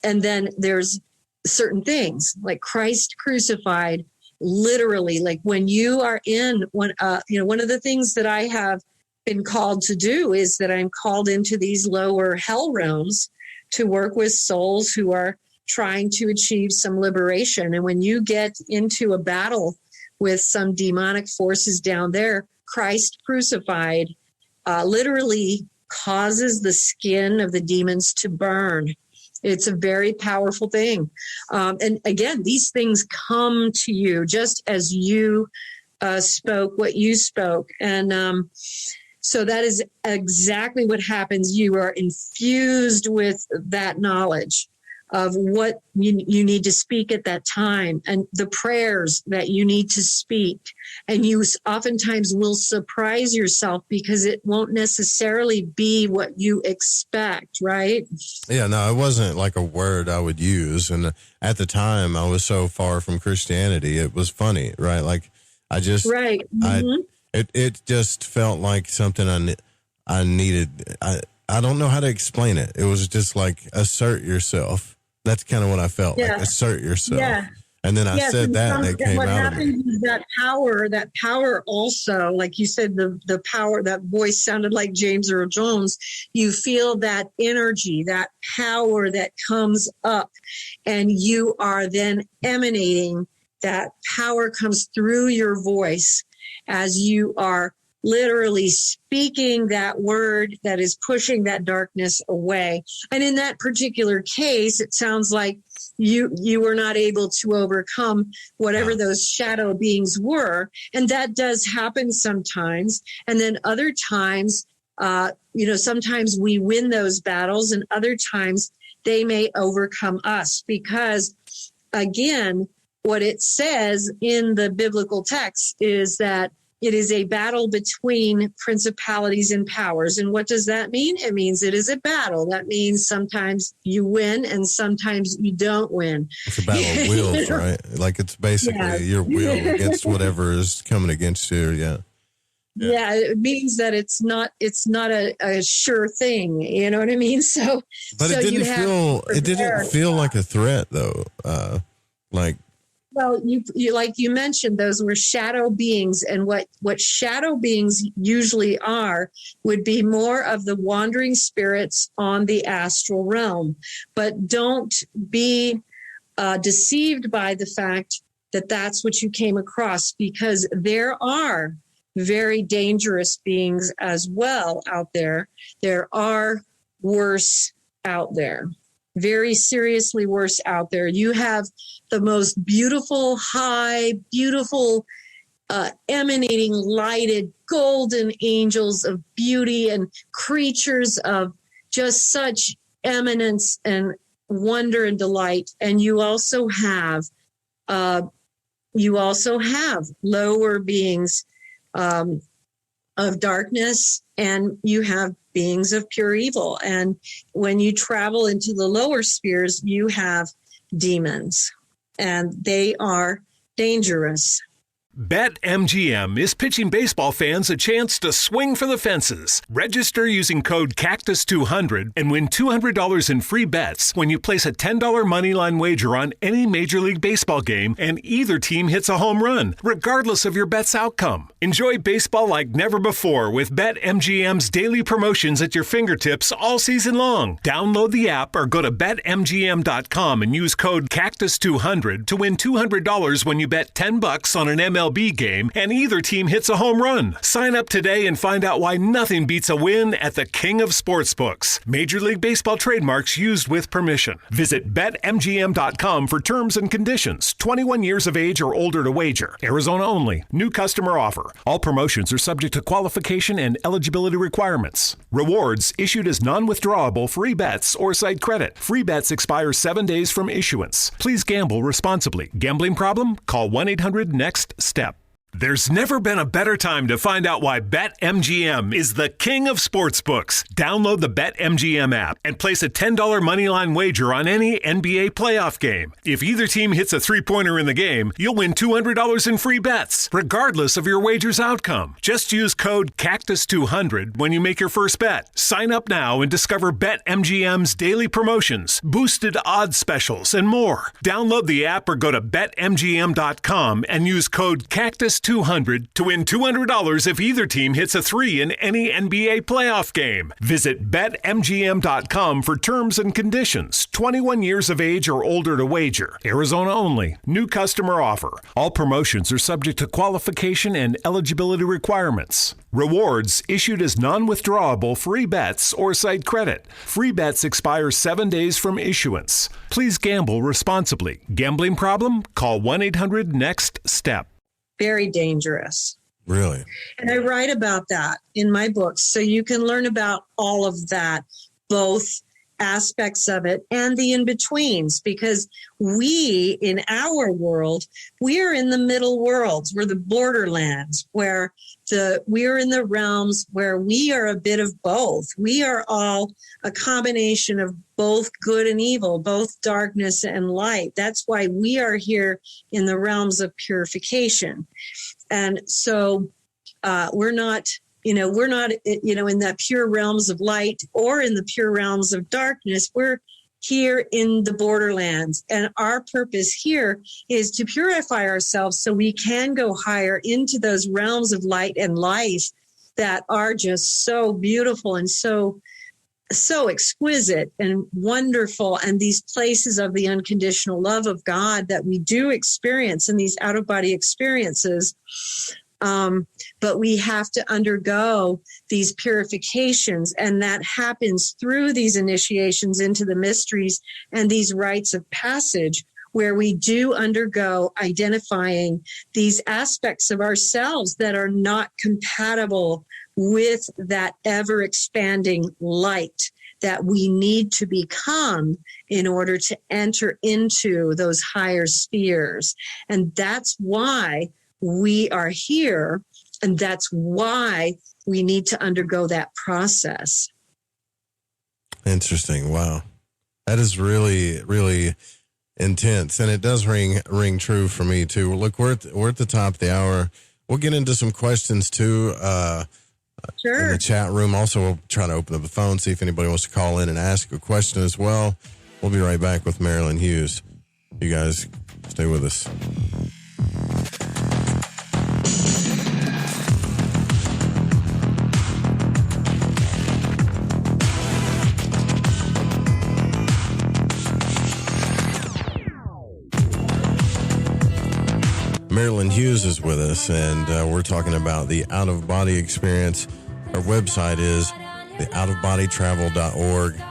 then there's certain things like Christ crucified, literally, like when you are in one of the things that I have been called to do is that I'm called into these lower hell realms to work with souls who are trying to achieve some liberation. And when you get into a battle with some demonic forces down there, Christ crucified literally causes the skin of the demons to burn. It's a very powerful thing. And again, these things come to you just as you spoke what you spoke. And so that is exactly what happens. You are infused with that knowledge of what you need to speak at that time and the prayers that you need to speak. And you oftentimes will surprise yourself because it won't necessarily be what you expect, right? Yeah, no, it wasn't like a word I would use. And at the time I was so far from Christianity, it was funny, right? Like I just, right. Mm-hmm. It just felt like something I needed. I don't know how to explain it. It was just like assert yourself. That's kind of what I felt like. Assert yourself. Yeah. And then I said that and it came out of me. What happens is that power also, like you said, the power, that voice sounded like James Earl Jones. You feel that energy, that power that comes up, and you are then emanating. That power comes through your voice as you are literally speaking that word that is pushing that darkness away. And in that particular case, it sounds like you were not able to overcome whatever those shadow beings were. And that does happen sometimes. And then other times, sometimes we win those battles, and other times they may overcome us because, again, what it says in the biblical text is that it is a battle between principalities and powers. And what does that mean? It means it is a battle. That means sometimes you win and sometimes you don't win. It's a battle of wills, right? Like it's basically your will against whatever is coming against you. Yeah. Yeah, it means that it's not a sure thing. You know what I mean? So, but so it didn't feel like a threat though. Well, you like you mentioned, those were shadow beings, and what shadow beings usually are would be more of the wandering spirits on the astral realm. But don't be deceived by the fact that that's what you came across, because there are very dangerous beings as well out there. There are worse out there, very seriously worse out there. You have the most beautiful, emanating, lighted, golden angels of beauty and creatures of just such eminence and wonder and delight. And you also have lower beings of darkness, and you have beings of pure evil. And when you travel into the lower spheres, you have demons, and they are dangerous. BetMGM is pitching baseball fans a chance to swing for the fences. Register using code CACTUS200 and win $200 in free bets when you place a $10 moneyline wager on any Major League Baseball game and either team hits a home run, regardless of your bet's outcome. Enjoy baseball like never before with BetMGM's daily promotions at your fingertips all season long. Download the app or go to BetMGM.com and use code CACTUS200 to win $200 when you bet $10 on an MLB game and either team hits a home run. Sign up today and find out why nothing beats a win at the King of Sportsbooks. Major League Baseball trademarks used with permission. Visit BetMGM.com for terms and conditions. 21 years of age or older to wager. Arizona only. New customer offer. All promotions are subject to qualification and eligibility requirements. Rewards issued as non-withdrawable free bets or site credit. Free bets expire 7 days from issuance. Please gamble responsibly. Gambling problem? Call 1-800-NEXT-STEP. There's never been a better time to find out why BetMGM is the king of sportsbooks. Download the BetMGM app and place a $10 moneyline wager on any NBA playoff game. If either team hits a three-pointer in the game, you'll win $200 in free bets, regardless of your wager's outcome. Just use code CACTUS200 when you make your first bet. Sign up now and discover BetMGM's daily promotions, boosted odds specials, and more. Download the app or go to BetMGM.com and use code CACTUS200 to win $200 if either team hits a 3 in any NBA playoff game. Visit BetMGM.com for terms and conditions. 21 years of age or older to wager. Arizona only. New customer offer. All promotions are subject to qualification and eligibility requirements. Rewards issued as non-withdrawable free bets or site credit. Free bets expire 7 days from issuance. Please gamble responsibly. Gambling problem? Call 1-800-NEXT-STEP. Very dangerous. Really? And I write about that in my books, so you can learn about all of that, both aspects of it and the in-betweens, because we, in our world, we are in the middle worlds. We're the borderlands, where we're in the realms where we are a bit of both. We are all a combination of both good and evil, both darkness and light. That's why we are here in the realms of purification. And so we're not in the pure realms of light or in the pure realms of darkness. We're here in the borderlands. And our purpose here is to purify ourselves so we can go higher into those realms of light and life that are just so beautiful and so exquisite and wonderful, and these places of the unconditional love of God that we do experience in these out-of-body experiences. But we have to undergo these purifications, and that happens through these initiations into the mysteries and these rites of passage, where we do undergo identifying these aspects of ourselves that are not compatible with that ever-expanding light that we need to become in order to enter into those higher spheres. And that's why we are here, and that's why we need to undergo that process. Interesting. Wow. That is really, really intense. And it does ring true for me too. Look, we're at the top of the hour. we'll get into some questions too. Sure. In the chat room. Also, we'll try to open up the phone, see if anybody wants to call in and ask a question as well. We'll be right back with Marilyn Hughes. You guys stay with us. Marilyn Hughes is with us, and we're talking about the out-of-body experience. Our website is theoutofbodytravel.org,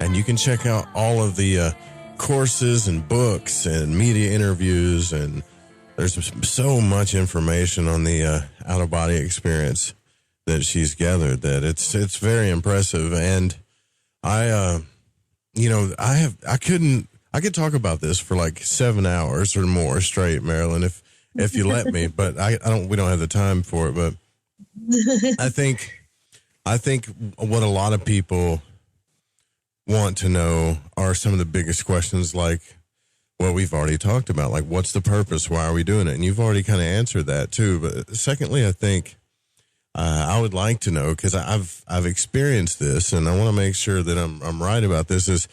and you can check out all of the courses and books and media interviews, and there's so much information on the out-of-body experience that she's gathered that it's very impressive. And I could talk about this for like 7 hours or more straight, Marilyn, if you let me, but we don't have the time for it. But I think what a lot of people want to know are some of the biggest questions, like what we've already talked about, like what's the purpose? Why are we doing it? And you've already kind of answered that too. But secondly, I think I would like to know, because I've experienced this, and I want to make sure that I'm right about this, is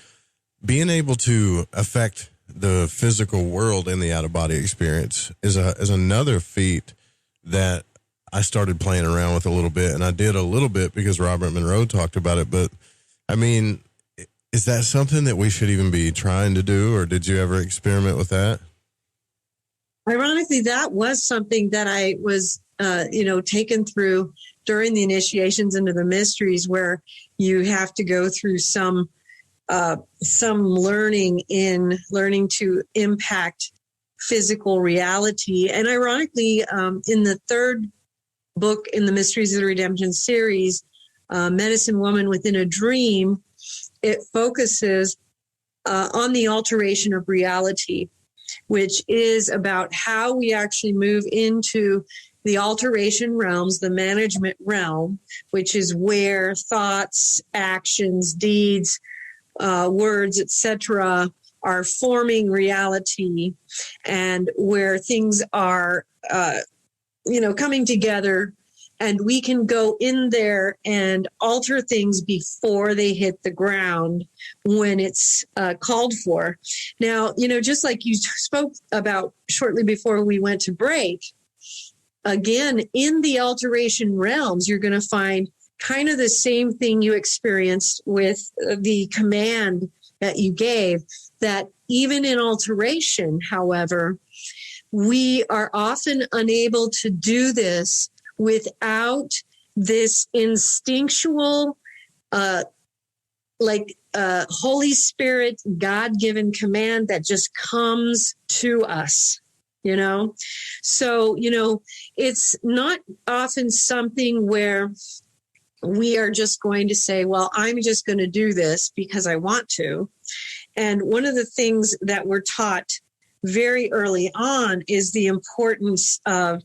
being able to affect the physical world in the out-of-body experience is another feat that I started playing around with a little bit, and I did a little bit because Robert Monroe talked about it. But I mean, is that something that we should even be trying to do, or did you ever experiment with that? Ironically, that was something that I was, taken through during the initiations into the mysteries, where you have to go through some learning to impact physical reality. And ironically, in the third book in the Mysteries of the Redemption series, Medicine Woman Within a Dream, it focuses on the alteration of reality, which is about how we actually move into the alteration realms, the management realm, which is where thoughts, actions, deeds, words, etc., are forming reality, and where things are, coming together, and we can go in there and alter things before they hit the ground when it's called for. Now, just like you spoke about shortly before we went to break, again, in the alteration realms, you're going to find kind of the same thing you experienced with the command that you gave, that even in alteration, however, we are often unable to do this without this instinctual, Holy Spirit, God-given command that just comes to us, So, it's not often something where we are just going to say, well, I'm just going to do this because I want to. And one of the things that we're taught very early on is the importance of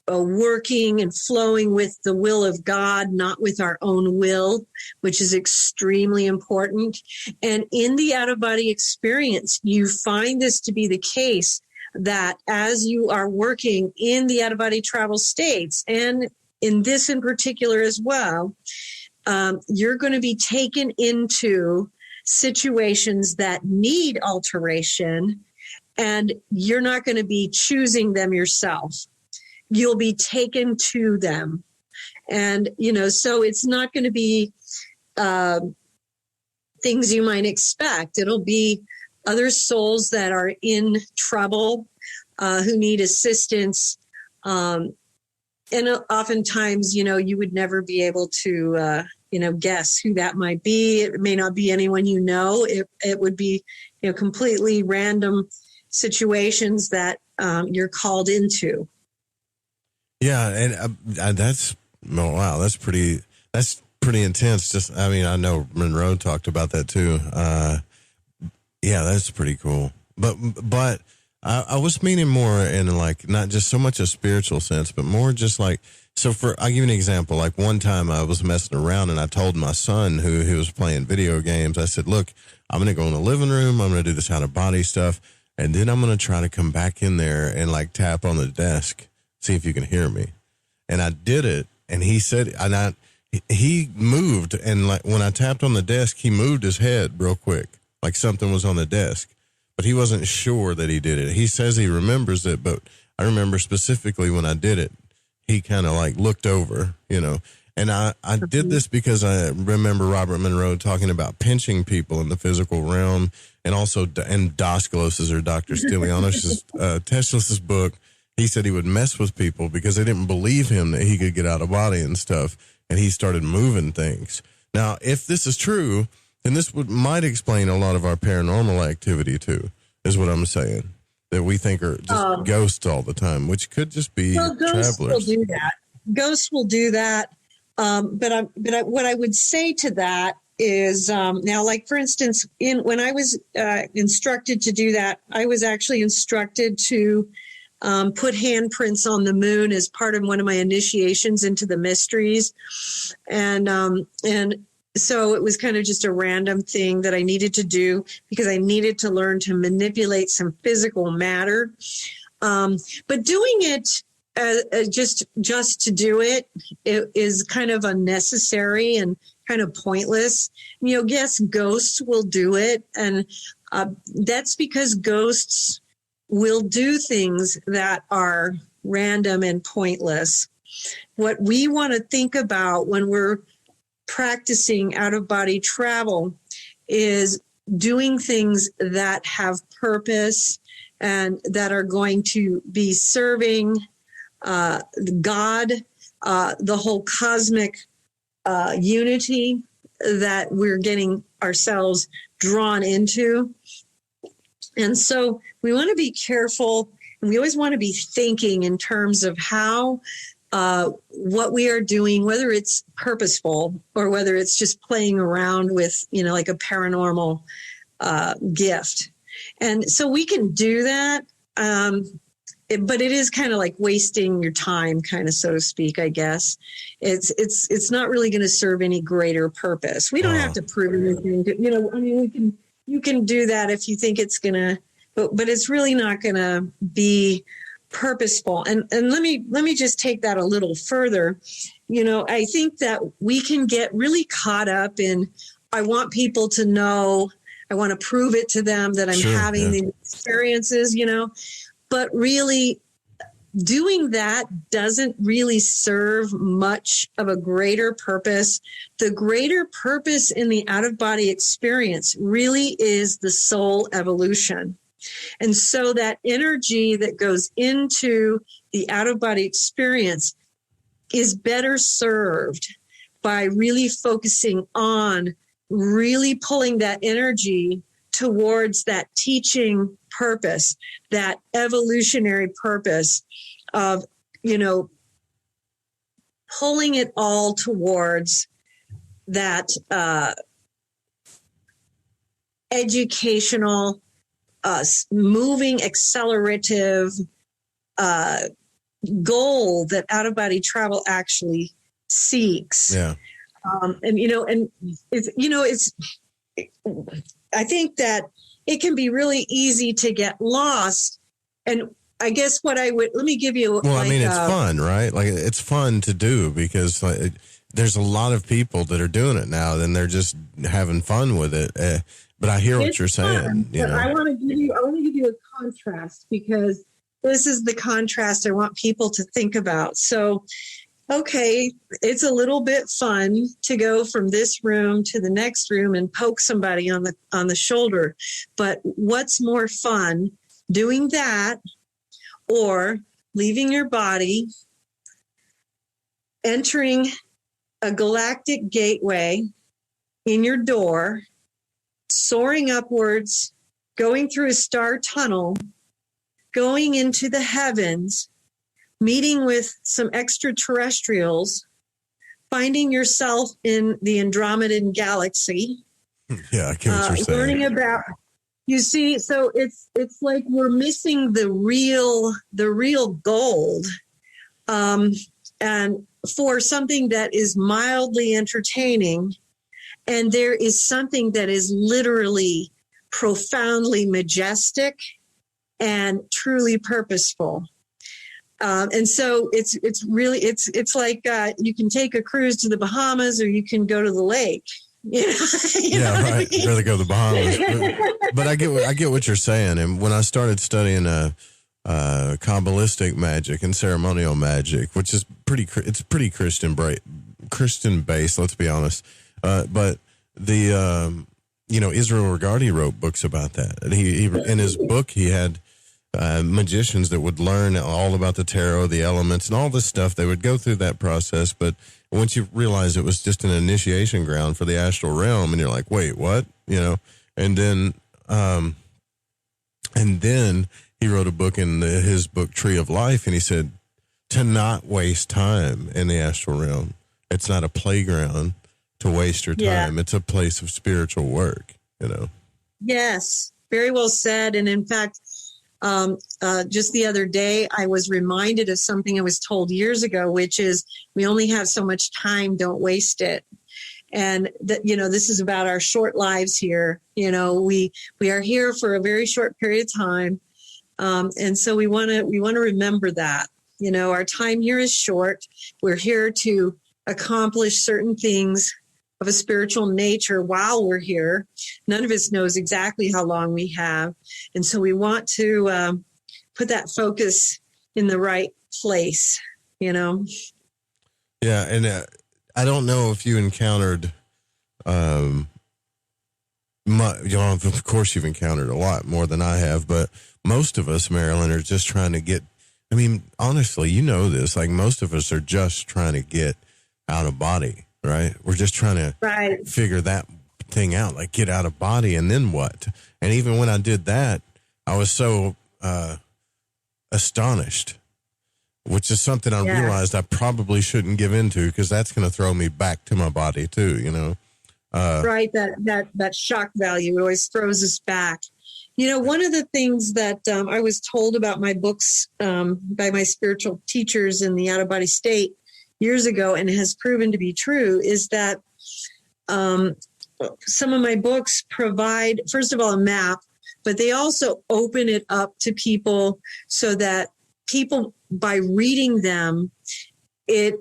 working and flowing with the will of God, not with our own will, which is extremely important. And in the out-of-body experience, you find this to be the case, that as you are working in the out-of-body travel states, and in this in particular as well, you're going to be taken into situations that need alteration, and you're not going to be choosing them yourself. You'll be taken to them. And, so it's not going to be things you might expect. It'll be other souls that are in trouble, who need assistance. And oftentimes, you would never be able to, guess who that might be. It may not be anyone you know. It would be, completely random situations that you're called into. Yeah, and that's pretty intense. I know Monroe talked about that too. Yeah, that's pretty cool. But I was meaning more in like not just so much a spiritual sense, but more just like, so I'll give you an example. Like one time I was messing around and I told my son who was playing video games, I said, look, I'm going to go in the living room. I'm going to do this out of body stuff. And then I'm going to try to come back in there and like tap on the desk see if you can hear me. And I did it, and he said, he moved, and like when I tapped on the desk, he moved his head real quick, like something was on the desk, but he wasn't sure that he did it. He says he remembers it, but I remember specifically when I did it, he kind of like looked over, and I did this because I remember Robert Monroe talking about pinching people in the physical realm, and also in Dos Glosses, or Dr. Stylianos' Teslas's book. He said he would mess with people because they didn't believe him that he could get out of body and stuff. And he started moving things. Now, if this is true, then this might explain a lot of our paranormal activity too, is what I'm saying. That we think are just ghosts all the time, which could just be ghosts travelers. Will do that. Ghosts will do that. But what I would say to that is now, like for instance, when I was instructed to do that, I was actually instructed to put handprints on the moon as part of one of my initiations into the mysteries. And so it was kind of just a random thing that I needed to do because I needed to learn to manipulate some physical matter. But doing it just to do it is kind of unnecessary and kind of pointless. Yes, ghosts will do it. And that's because ghosts will do things that are random and pointless. What we want to think about when we're practicing out-of-body travel is doing things that have purpose and that are going to be serving God, the whole cosmic unity that we're getting ourselves drawn into. And so we want to be careful, and we always want to be thinking in terms of how what we are doing, whether it's purposeful or whether it's just playing around with, like a paranormal gift. And so we can do that, but it is kind of like wasting your time, kind of, so to speak, I guess. It's not really going to serve any greater purpose. We don't have to prove anything. You can do that if you think it's going to, but it's really not going to be purposeful. And let me just take that a little further. I think that we can get really caught up in, I want people to know, I want to prove it to them that I'm having these experiences, but really doing that doesn't really serve much of a greater purpose. The greater purpose in the out-of-body experience really is the soul evolution. And so that energy that goes into the out-of-body experience is better served by really focusing on really pulling that energy towards that teaching purpose, that evolutionary purpose of, pulling it all towards that educational, moving, accelerative goal that out-of-body travel actually seeks. Yeah. I think that it can be really easy to get lost. And I guess let me give you. Well, it's fun, right? Like, it's fun to do because there's a lot of people that are doing it now, and they're just having fun with it. But I hear what you're saying. I want to give you a contrast, because this is the contrast I want people to think about. So, okay, it's a little bit fun to go from this room to the next room and poke somebody on the shoulder. But what's more fun, doing that or leaving your body, entering a galactic gateway in your door, soaring upwards, going through a star tunnel, going into the heavens, meeting with some extraterrestrials, finding yourself in the Andromedan galaxy. Yeah, I get what you're saying. Learning about, you see, so it's like we're missing the real gold. And for something that is mildly entertaining, and there is something that is literally profoundly majestic and truly purposeful. And so it's really, it's like you can take a cruise to the Bahamas or you can go to the lake. Right. I'd rather go to the Bahamas. But I get what you're saying. And when I started studying Kabbalistic magic and ceremonial magic, which is pretty Christian based, let's be honest. But the Israel Regardie wrote books about that. And he in his book he had magicians that would learn all about the tarot, the elements, and all this stuff. They would go through that process, but once you realize it was just an initiation ground for the astral realm, and you're like, wait, what? And then he wrote a book in his book Tree of Life, and he said to not waste time in the astral realm. It's not a playground to waste your time. It's a place of spiritual work, Yes, very well said. And in fact, just the other day, I was reminded of something I was told years ago, which is we only have so much time, don't waste it. And that, this is about our short lives here. We are here for a very short period of time. And so we want to remember that, our time here is short. We're here to accomplish certain things of a spiritual nature while we're here. None of us knows exactly how long we have. And so we want to put that focus in the right place, Yeah. And I don't know if you encountered, of course you've encountered a lot more than I have, but most of us, Marilyn, are just trying to get, honestly, this, like most of us are just trying to get out of body. Right. We're just trying to figure that thing out, like get out of body. And then what? And even when I did that, I was so astonished, which is something I realized I probably shouldn't give into, because that's going to throw me back to my body too, Right. That shock value always throws us back. One of the things that I was told about my books by my spiritual teachers in the out-of-body state years ago, and has proven to be true, is that some of my books provide, first of all, a map, but they also open it up to people so that people, by reading them, it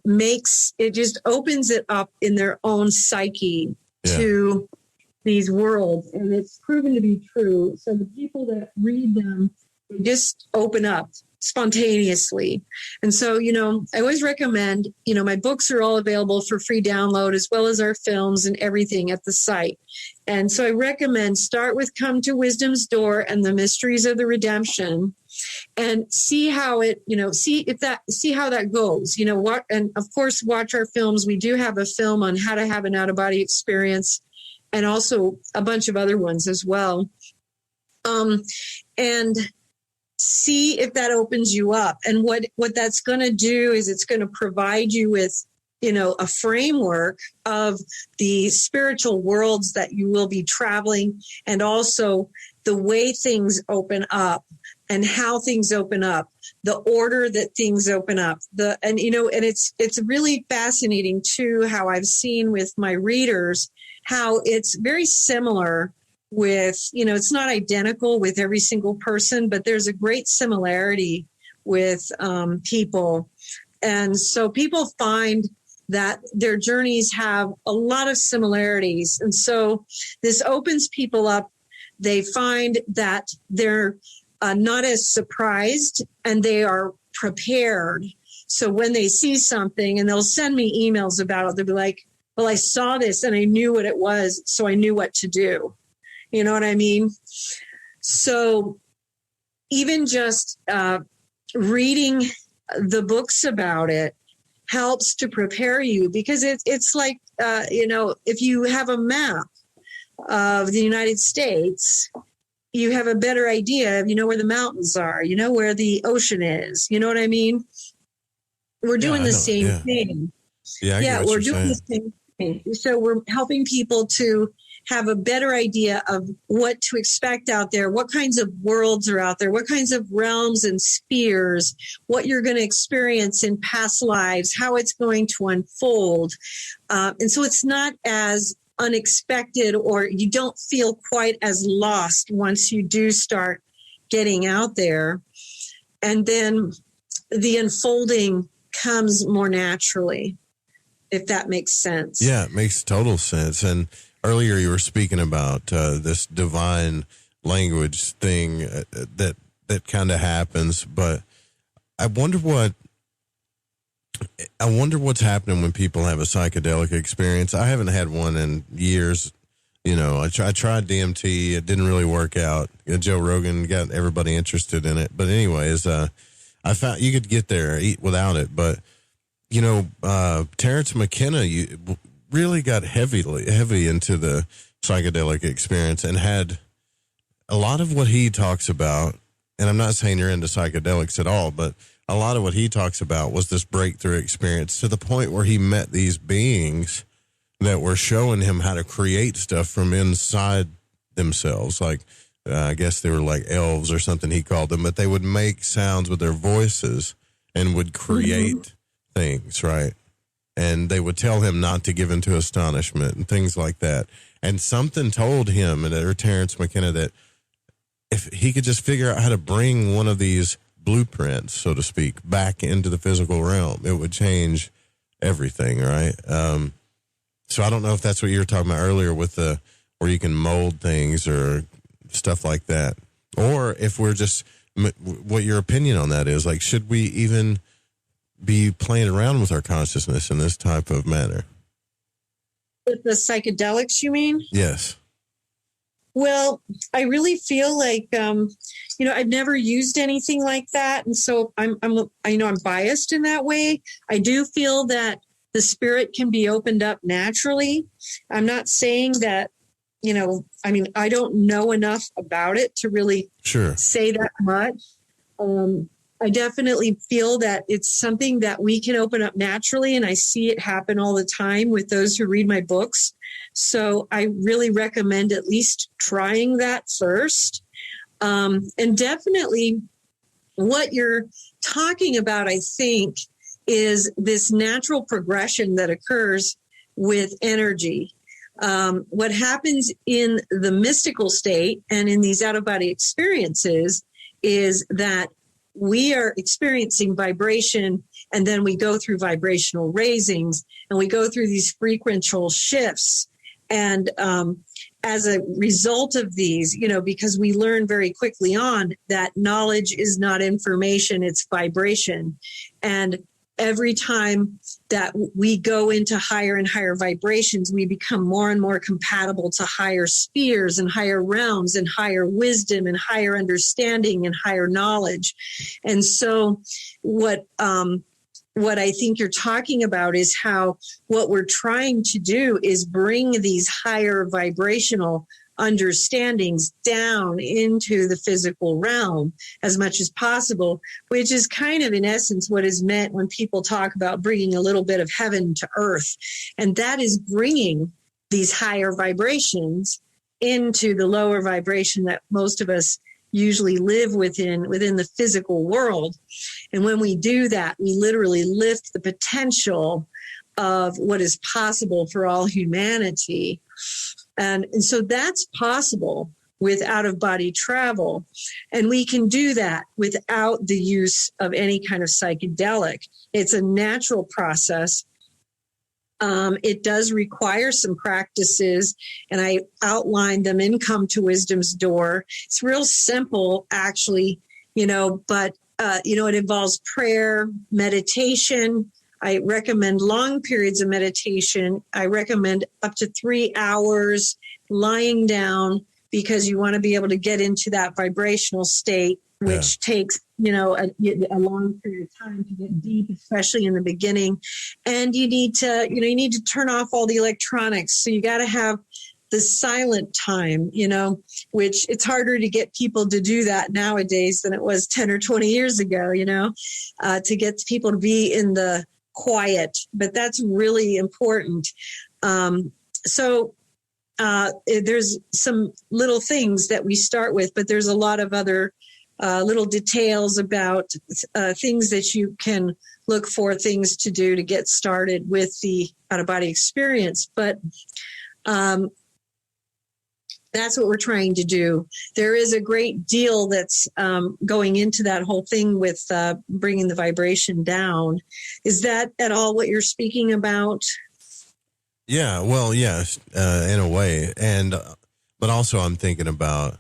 just opens it up in their own psyche to these worlds. And it's proven to be true. So the people that read them, they just open up spontaneously. And so, I always recommend, my books are all available for free download, as well as our films and everything at the site. And so I recommend start with Come to Wisdom's Door and the Mysteries of the Redemption, and see how it, see how that goes, and of course, watch our films. We do have a film on how to have an out-of-body experience, and also a bunch of other ones as well. And see if that opens you up. And what that's going to do is it's going to provide you with, a framework of the spiritual worlds that you will be traveling, and also the way things open up and how things open up, the order that things open up. And it's really fascinating too, how I've seen with my readers, how it's very similar with, it's not identical with every single person, but there's a great similarity with people. And so people find that their journeys have a lot of similarities. And so this opens people up. They find that they're not as surprised, and they are prepared. So when they see something, and they'll send me emails about it, they'll be like, well, I saw this and I knew what it was, so I knew what to do. You know what I mean? So even just reading the books about it helps to prepare you, because it's like, if you have a map of the United States, you have a better idea of, where the mountains are, where the ocean is. You know what I mean? We're doing the same thing. Yeah, we're doing the same thing. So we're helping people to have a better idea of what to expect out there, what kinds of worlds are out there, what kinds of realms and spheres, what you're going to experience in past lives, how it's going to unfold. And so it's not as unexpected, or you don't feel quite as lost once you do start getting out there. And then the unfolding comes more naturally, if that makes sense. Yeah, it makes total sense. And earlier you were speaking about this divine language thing that kind of happens, but I wonder what's happening when people have a psychedelic experience. I haven't had one in years. You know, I tried DMT. It didn't really work out. Joe Rogan got everybody interested in it. But anyways, I found you could get there without it. But, you know, Terrence McKenna really got heavy into the psychedelic experience and had a lot of what he talks about. And I'm not saying you're into psychedelics at all, but a lot of what he talks about was this breakthrough experience to the point where he met these beings that were showing him how to create stuff from inside themselves. Like, I guess they were like elves or something he called them, but they would make sounds with their voices and would create things, right? And they would tell him not to give into astonishment and things like that. And something told him, or Terrence McKenna, that if he could just figure out how to bring one of these blueprints, so to speak, back into the physical realm, it would change everything, right? So I don't know if that's what you were talking about earlier with where you can mold things or stuff like that, or if we're just, what your opinion on that is. Like, should we even be playing around with our consciousness in this type of manner? With the psychedelics, you mean? Yes. Well, I really feel like, I've never used anything like that. And so I'm biased in that way. I do feel that the spirit can be opened up naturally. I'm not saying that, I don't know enough about it to really say that much. I definitely feel that it's something that we can open up naturally, and I see it happen all the time with those who read my books. So I really recommend at least trying that first. And definitely what you're talking about, I think, is this natural progression that occurs with energy. What happens in the mystical state and in these out-of-body experiences is that we are experiencing vibration, and then we go through vibrational raisings, and we go through these frequential shifts. And as a result of these, because we learn very quickly on that knowledge is not information, it's vibration. And every time that we go into higher and higher vibrations, we become more and more compatible to higher spheres and higher realms and higher wisdom and higher understanding and higher knowledge. And so what I think you're talking about is how what we're trying to do is bring these higher vibrational understandings down into the physical realm as much as possible, which is kind of in essence what is meant when people talk about bringing a little bit of heaven to earth. And that is bringing these higher vibrations into the lower vibration that most of us usually live within the physical world. And when we do that, we literally lift the potential of what is possible for all humanity. And so that's possible with out-of-body travel. And we can do that without the use of any kind of psychedelic. It's a natural process. It does require some practices, and I outlined them in Come to Wisdom's Door. It's real simple, actually, but it involves prayer, meditation. I recommend long periods of meditation. I recommend up to 3 hours lying down, because you want to be able to get into that vibrational state, which takes, a long period of time to get deep, especially in the beginning. And you need to turn off all the electronics. So you got to have the silent time, which it's harder to get people to do that nowadays than it was 10 or 20 years ago, to get people to be in the quiet, but that's really important. So there's some little things that we start with, but there's a lot of other little details about things that you can look for, things to do to get started with the out-of-body experience. But That's what we're trying to do. There is a great deal that's going into that whole thing with bringing the vibration down. Is that at all what you're speaking about? Yeah, well, yes, in a way. And, but also I'm thinking about,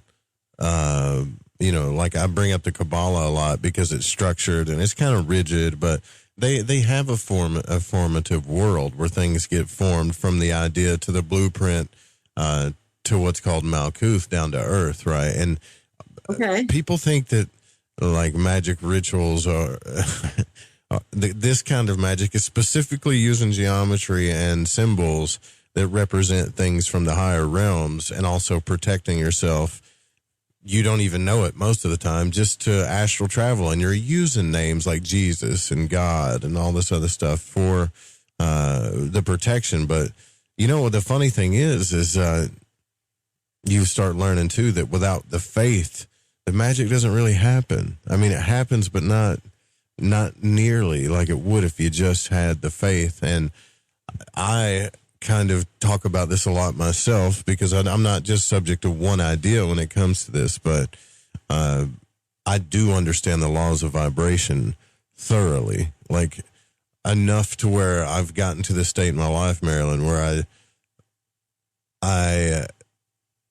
like I bring up the Kabbalah a lot because it's structured and it's kind of rigid, but they have a formative world where things get formed from the idea to the blueprint, to what's called Malkuth, down to earth, right? And people think that like magic rituals are this kind of magic is specifically using geometry and symbols that represent things from the higher realms and also protecting yourself. You don't even know it most of the time, just to astral travel, and you're using names like Jesus and God and all this other stuff for the protection. But you know what the funny thing is you start learning too that without the faith, the magic doesn't really happen. I mean, it happens, but not nearly like it would if you just had the faith. And I kind of talk about this a lot myself because I'm not just subject to one idea when it comes to this, but I do understand the laws of vibration thoroughly, like enough to where I've gotten to this state in my life, Marilyn, where I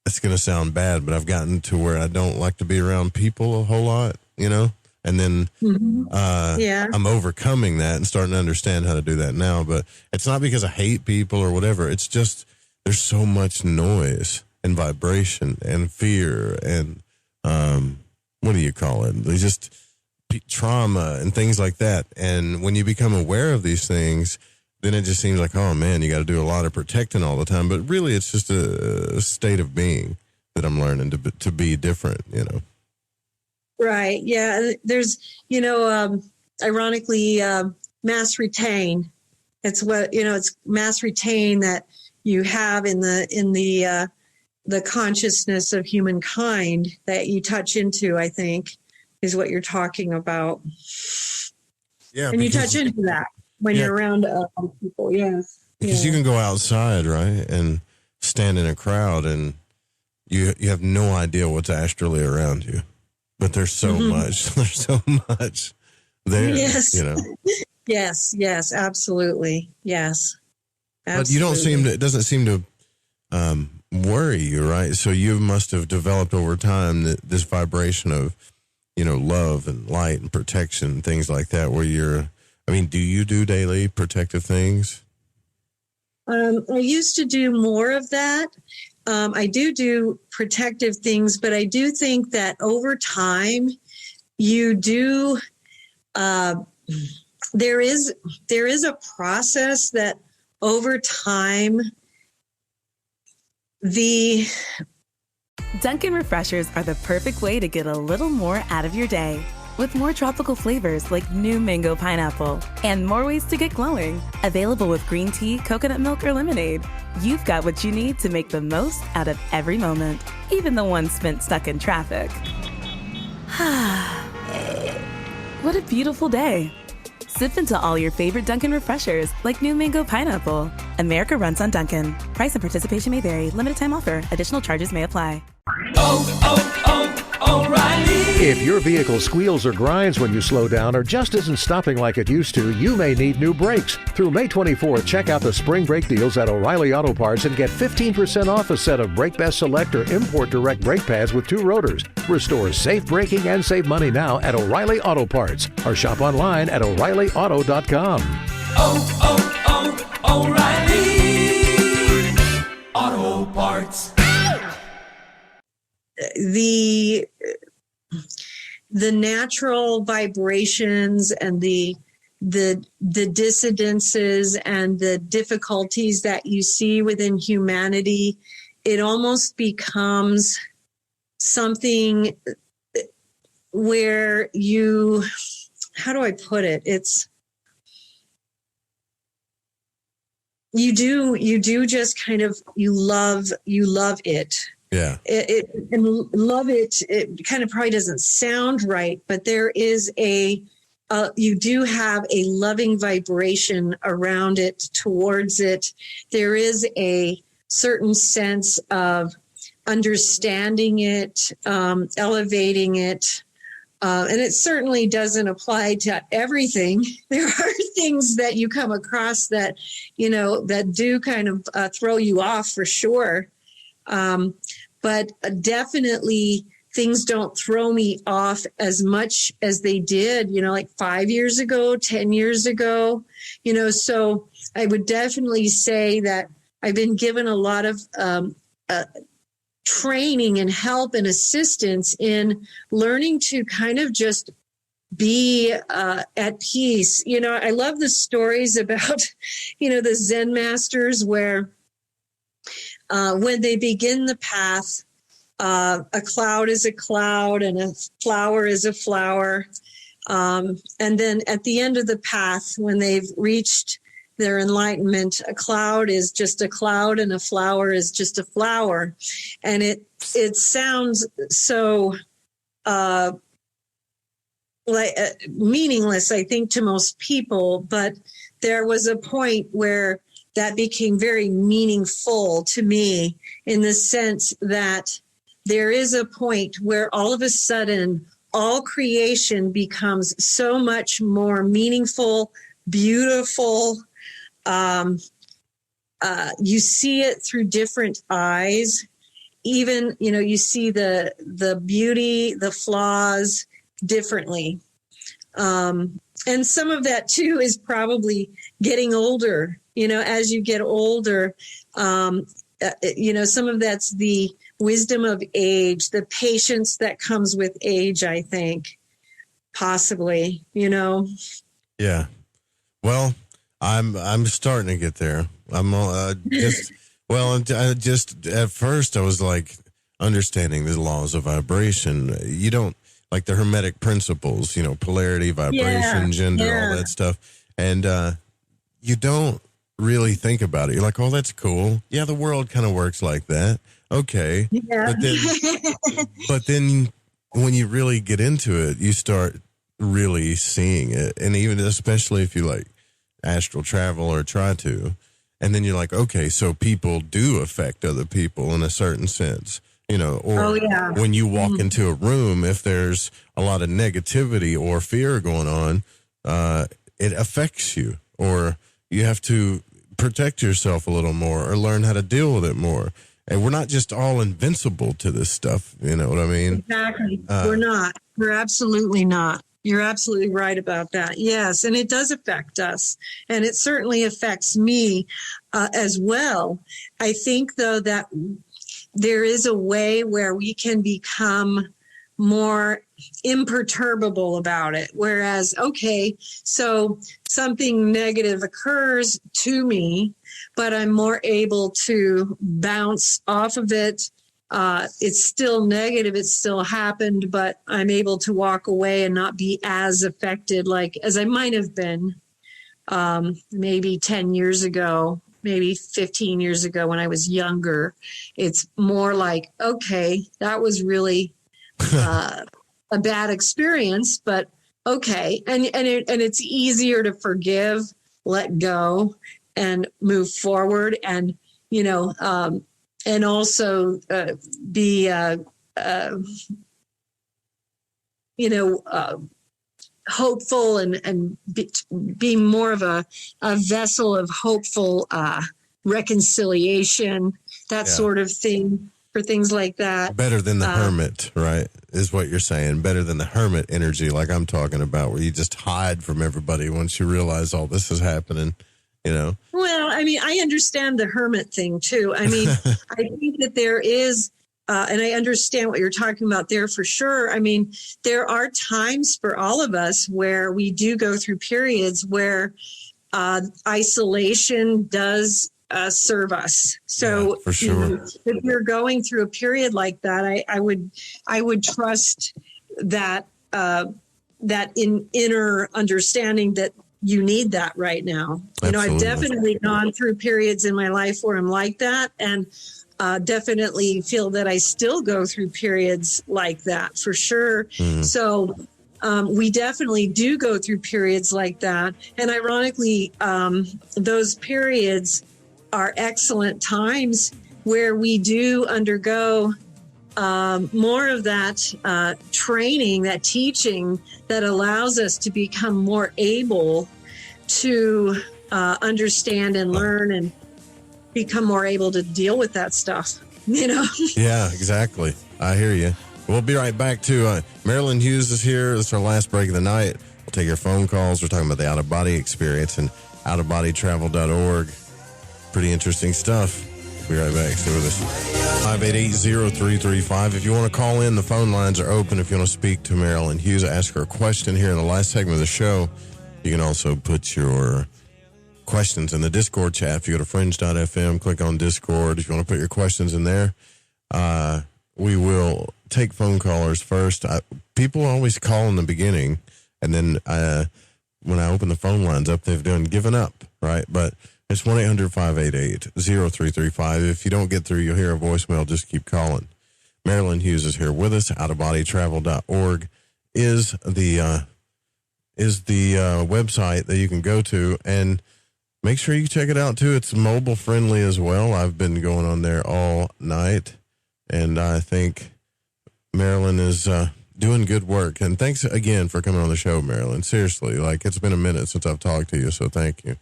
it's going to sound bad, but I've gotten to where I don't like to be around people a whole lot, and then I'm overcoming that and starting to understand how to do that now. But it's not because I hate people or whatever. It's just there's so much noise and vibration and fear and what do you call it? There's just trauma and things like that. And when you become aware of these things, then it just seems like, oh man, you got to do a lot of protecting all the time. But really, it's just a state of being that I'm learning to be different, Right. Yeah. There's, ironically, mass retain. It's what, it's mass retain that you have in the consciousness of humankind that you touch into, I think, is what you're talking about. Yeah. And you touch into that when you're around people. Yes. Because you can go outside, right, and stand in a crowd and you have no idea what's astrally around you. But there's so much there, Yes. Yes, absolutely. Yes. Absolutely. But you don't it doesn't seem to worry you, right? So you must have developed over time this vibration of, love and light and protection and things like that where do you do daily protective things? I used to do more of that. I do protective things, but I do think that over time you do, there is a process that over time Dunkin' Refreshers are the perfect way to get a little more out of your day. With more tropical flavors like new mango pineapple and more ways to get glowing. Available with green tea, coconut milk, or lemonade. You've got what you need to make the most out of every moment, even the ones spent stuck in traffic. What a beautiful day. Sip into all your favorite Dunkin' Refreshers like new mango pineapple. America runs on Dunkin'. Price and participation may vary. Limited time offer. Additional charges may apply. O'Reilly. If your vehicle squeals or grinds when you slow down or just isn't stopping like it used to, you may need new brakes. Through May 24th, check out the spring brake deals at O'Reilly Auto Parts and get 15% off a set of Brake Best Select or Import Direct brake pads with 2 rotors. Restore safe braking and save money now at O'Reilly Auto Parts or shop online at O'ReillyAuto.com. O'Reilly Auto Parts. The natural vibrations and the dissidences and the difficulties that you see within humanity, it almost becomes something where how do I put it? You do just kind of, you love it. Yeah. And love it. It kind of probably doesn't sound right, but there is you do have a loving vibration around it, towards it. There is a certain sense of understanding it, elevating it. And it certainly doesn't apply to everything. There are things that you come across that, that do kind of throw you off for sure. But definitely things don't throw me off as much as they did, like 5 years ago, 10 years ago, so I would definitely say that I've been given a lot of training and help and assistance in learning to kind of just be at peace. I love the stories about, the Zen masters where when they begin the path, a cloud is a cloud and a flower is a flower. And then at the end of the path, when they've reached their enlightenment, a cloud is just a cloud and a flower is just a flower. And it sounds so meaningless, I think, to most people, but there was a point where that became very meaningful to me, in the sense that there is a point where all of a sudden all creation becomes so much more meaningful, beautiful. You see it through different eyes. Even, you see the beauty, the flaws differently. And some of that too is probably getting older. As you get older, some of that's the wisdom of age, the patience that comes with age, I think, possibly, Yeah. Well, I'm starting to get there. I'm just at first I was like understanding the laws of vibration. You don't like the Hermetic principles, polarity, vibration, gender, all that stuff. And you don't really think about it. You're like, oh, that's cool. Yeah, the world kind of works like that. Okay. Yeah. But then when you really get into it, you start really seeing it. And even especially if you like astral travel or try to, and then you're like, okay, so people do affect other people in a certain sense, or when you walk into a room, if there's a lot of negativity or fear going on, it affects you, or you have to protect yourself a little more or learn how to deal with it more. And we're not just all invincible to this stuff. You know what I mean? Exactly. We're not. We're absolutely not. You're absolutely right about that. Yes. And it does affect us. And it certainly affects me as well. I think, though, that there is a way where we can become more imperturbable about it. Whereas, okay, so something negative occurs to me, but I'm more able to bounce off of it. It's still negative. It still happened, but I'm able to walk away and not be as affected as I might have been maybe 10 years ago, maybe 15 years ago when I was younger. It's more like, okay, that was really a bad experience, but okay. And it's easier to forgive, let go, and move forward, and, and also be, hopeful and be more of a vessel of hopeful reconciliation, that sort of thing, for things like that. Better than the hermit, right, is what you're saying. Better than the hermit energy like I'm talking about, where you just hide from everybody once you realize all this is happening. Well, I mean, I understand the hermit thing too. I mean, I think that there is, and I understand what you're talking about there for sure. I mean, there are times for all of us where we do go through periods where isolation does serve us. So, for sure. If you're going through a period like that, I would trust that that inner understanding that you need that right now. Absolutely. I've definitely gone through periods in my life where I'm like that, and definitely feel that I still go through periods like that for sure. Mm. So we definitely do go through periods like that. And ironically, those periods are excellent times where we do undergo more of that training, that teaching that allows us to become more able to understand and learn and become more able to deal with that stuff, you know? Yeah, exactly. I hear you. We'll be right back to Marilyn Hughes is here. This is our last break of the night. We'll take your phone calls. We're talking about the out-of-body experience and outofbodytravel.org. Pretty interesting stuff. We'll be right back. Stay with us. 588-0335. If you want to call in, the phone lines are open. If you want to speak to Marilyn Hughes, ask her a question here in the last segment of the show. You can also put your questions in the Discord chat. If you go to fringe.fm, click on Discord. If you want to put your questions in there, we will take phone callers first. People always call in the beginning, and then when I open the phone lines up, they've given up, right? But it's 1-800-588-0335. If you don't get through, you'll hear a voicemail. Just keep calling. Marilyn Hughes is here with us. Outofbodytravel.org is the website that you can go to, and make sure you check it out too. It's mobile friendly as well. I've been going on there all night, and I think Marilyn is doing good work. And thanks again for coming on the show, Marilyn. Seriously, like, it's been a minute since I've talked to you, so thank you.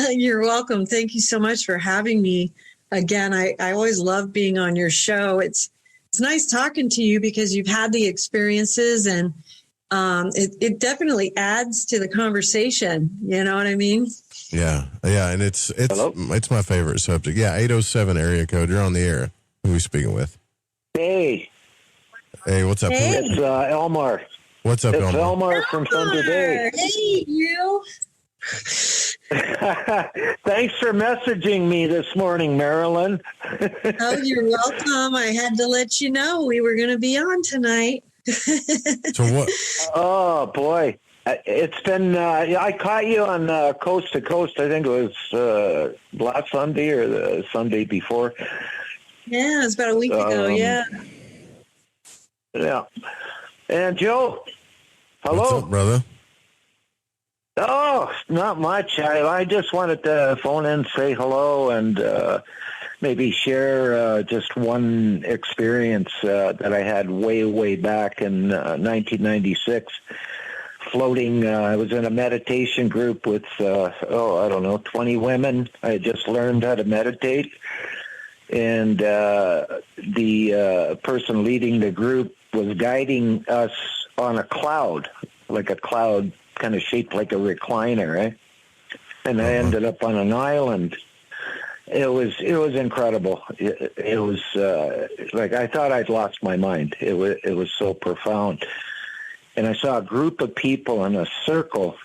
You're welcome. Thank you so much for having me again. I always love being on your show. It's nice talking to you because you've had the experiences, and it definitely adds to the conversation. You know what I mean? Yeah, and it's my favorite subject. Yeah, 807 area code. You're on the air. Who are we speaking with? Hey, what's up? Hey. It's Elmar. What's up, Elmar? It's Elmar from Thunder Bay. Hey, you. Thanks for messaging me this morning, Marilyn. Oh, you're welcome. I had to let you know we were going to be on tonight. So what? Oh, boy. It's been, I caught you on Coast to Coast. I think it was last Sunday or the Sunday before. Yeah, it was about a week ago, yeah. Yeah. And Joe, hello. What's up, brother? Oh, not much. I just wanted to phone in, say hello, and maybe share just one experience that I had way back in 1996. Floating, I was in a meditation group with, 20 women. I had just learned how to meditate. And the person leading the group was guiding us on a cloud, like a cloud kind of shaped like a recliner, right? And I ended up on an island. It was incredible. It was like I thought I'd lost my mind. It was so profound. And I saw a group of people in a circle.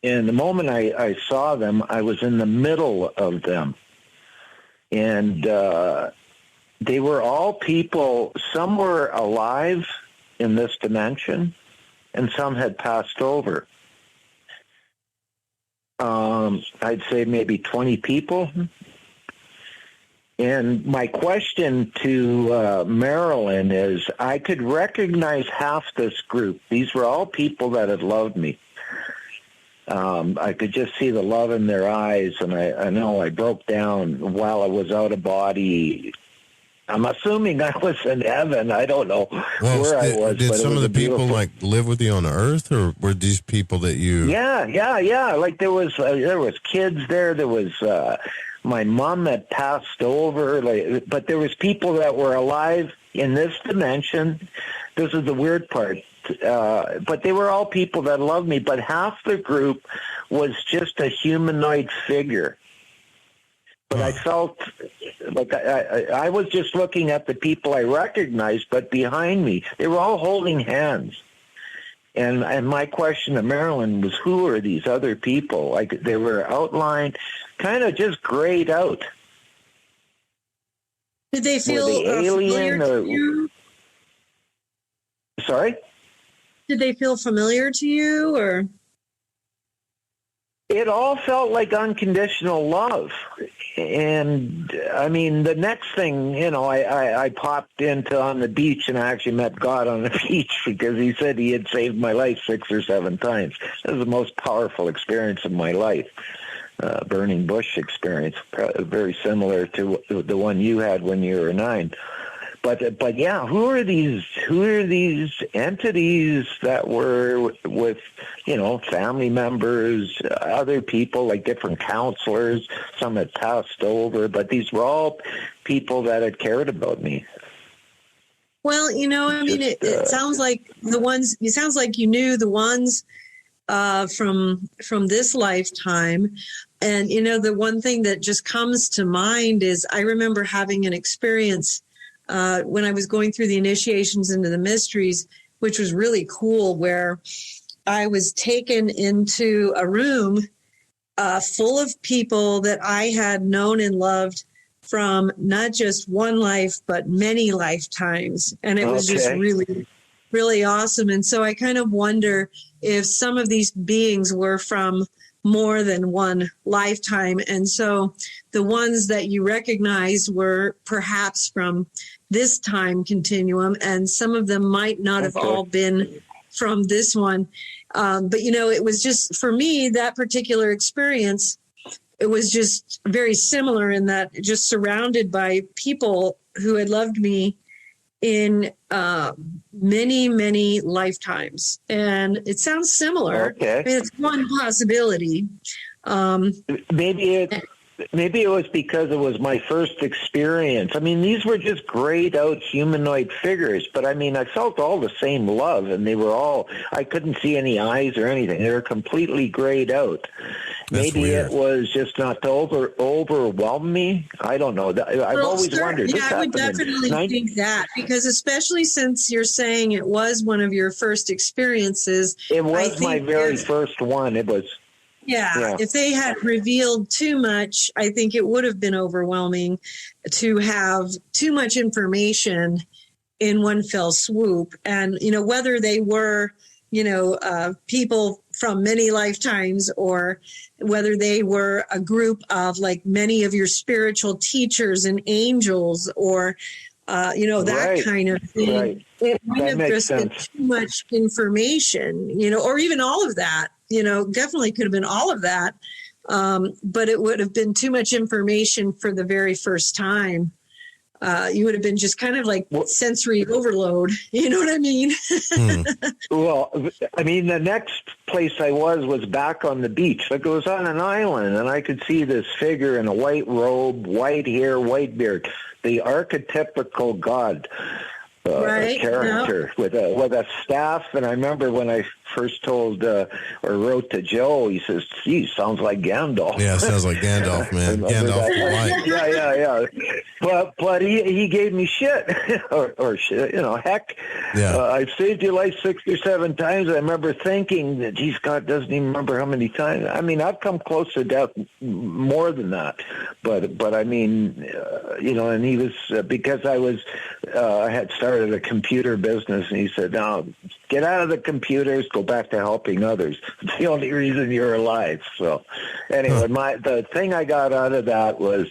And the moment I saw them, I was in the middle of them. And they were all people. Some were alive in this dimension, and some had passed over. I'd say maybe 20 people. And my question to Marilyn is, I could recognize half this group. These were all people that had loved me. I could just see the love in their eyes, and I know I broke down while I was out of body. I'm assuming I was in heaven. I don't know where I was. Did some of the people beautiful... live with you on Earth, or were these people that you? Yeah. Like there was kids there. There was my mom had passed over. But there was people that were alive in this dimension. This is the weird part. But they were all people that loved me. But half the group was just a humanoid figure. But I felt like I was just looking at the people I recognized, but behind me, they were all holding hands. And my question to Marilyn was, who are these other people? Like they were outlined, kind of just grayed out. Did they feel alien familiar to you? Sorry? Did they feel familiar to you, or? It all felt like unconditional love. And, I mean, the next thing, I popped into on the beach, and I actually met God on the beach because he said he had saved my life 6 or 7 times. It was the most powerful experience of my life. burning bush experience, very similar to the one you had when you were 9. But yeah, who are these entities that were with, family members, other people, like different counselors? Some had passed over, but these were all people that had cared about me. Well, it sounds like it sounds like you knew the ones from this lifetime. And, the one thing that just comes to mind is I remember having an experience when I was going through the initiations into the mysteries, which was really cool, where I was taken into a room full of people that I had known and loved from not just one life, but many lifetimes. And it was just really, really awesome. And so I kind of wonder if some of these beings were from more than one lifetime. And so the ones that you recognize were perhaps from this time continuum, and some of them might not have all been from this one. But, it was just, for me, that particular experience, it was just very similar in that just surrounded by people who had loved me in many, many lifetimes. And it sounds similar. Okay. I mean, it's one possibility. Maybe it was because it was my first experience. I mean, these were just grayed out humanoid figures, but I mean, I felt all the same love, and they were all, I couldn't see any eyes or anything. They were completely grayed out. Maybe it was just not to overwhelm me. I don't know. I've always wondered. Yeah, I would definitely think that, because especially since you're saying it was one of your first experiences. It was my very first one. It was. Yeah, if they had revealed too much, I think it would have been overwhelming to have too much information in one fell swoop. And, whether they were, people from many lifetimes, or whether they were a group of like many of your spiritual teachers and angels, or, that kind of thing. Right. It might have just been too much information, or even all of that. Definitely could have been all of that. But it would have been too much information for the very first time. You would have been just kind of like sensory overload. You know what I mean? Well, I mean, the next place I was back on the beach. Like, it was on an island, and I could see this figure in a white robe, white hair, white beard, the archetypical god. Character with a staff. And I remember when I first told or wrote to Joe, he says, "Gee, sounds like Gandalf." Yeah, sounds like Gandalf, man. Gandalf the White. Yeah. But he gave me shit or shit, heck. Yeah. I've saved your life 6 or 7 times. I remember thinking that, geez, God doesn't even remember how many times. I mean, I've come close to death more than that. But I mean, and he was because I had started a computer business, and he said, "Now get out of the computers, go back to helping others. It's the only reason you're alive." So anyway, the thing I got out of that was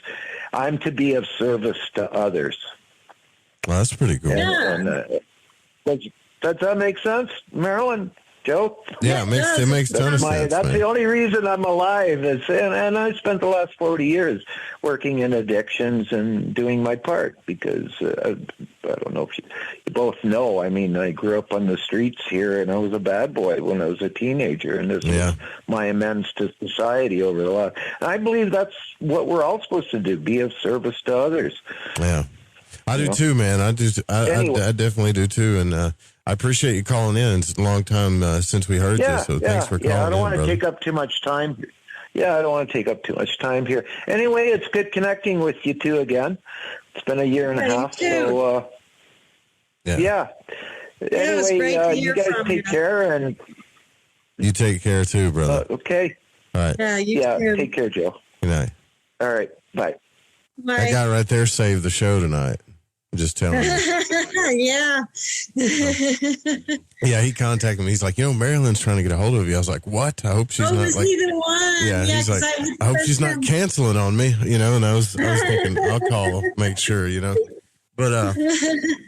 I'm to be of service to others. Well, that's pretty cool. Yeah. Does that make sense, Marilyn? Joe? Yeah, it makes a ton of sense. That's the only reason I'm alive. And I spent the last 40 years working in addictions and doing my part because I don't know if you both know. I mean, I grew up on the streets here, and I was a bad boy when I was a teenager, and this was my amends to society over the last. And I believe that's what we're all supposed to do: be of service to others. Yeah, I do too, man. I do. I definitely do too, and. I appreciate you calling in. It's a long time since we heard you, so thanks for calling in. I don't want to take up too much time. Yeah, I don't want to take up too much time here. Anyway, it's good connecting with you two again. It's been a year and a half. So, Anyway, you guys take care. And you take care too, brother. Okay. All right. Yeah, take care, Joe. Good night. All right. Bye. That guy right there saved the show tonight. I'm just telling you. Yeah. Yeah, he contacted me. He's like, Marilyn's trying to get a hold of you. I was like, what? I hope she's not like. The one? Yeah, he's like, I hope she's not canceling on me, And I was thinking, I'll call, make sure, But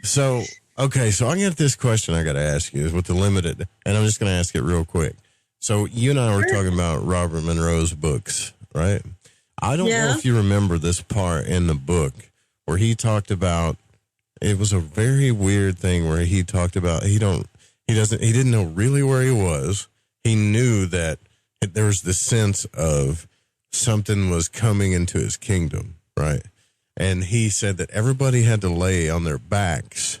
so I got this question I got to ask you is with the limited, and I'm just going to ask it real quick. So you and I were talking about Robert Monroe's books right? I don't know if you remember this part in the book where he talked about, it was a very weird thing where he talked about he didn't know really where he was. He knew that there was this sense of something was coming into his kingdom, right? And he said that everybody had to lay on their backs.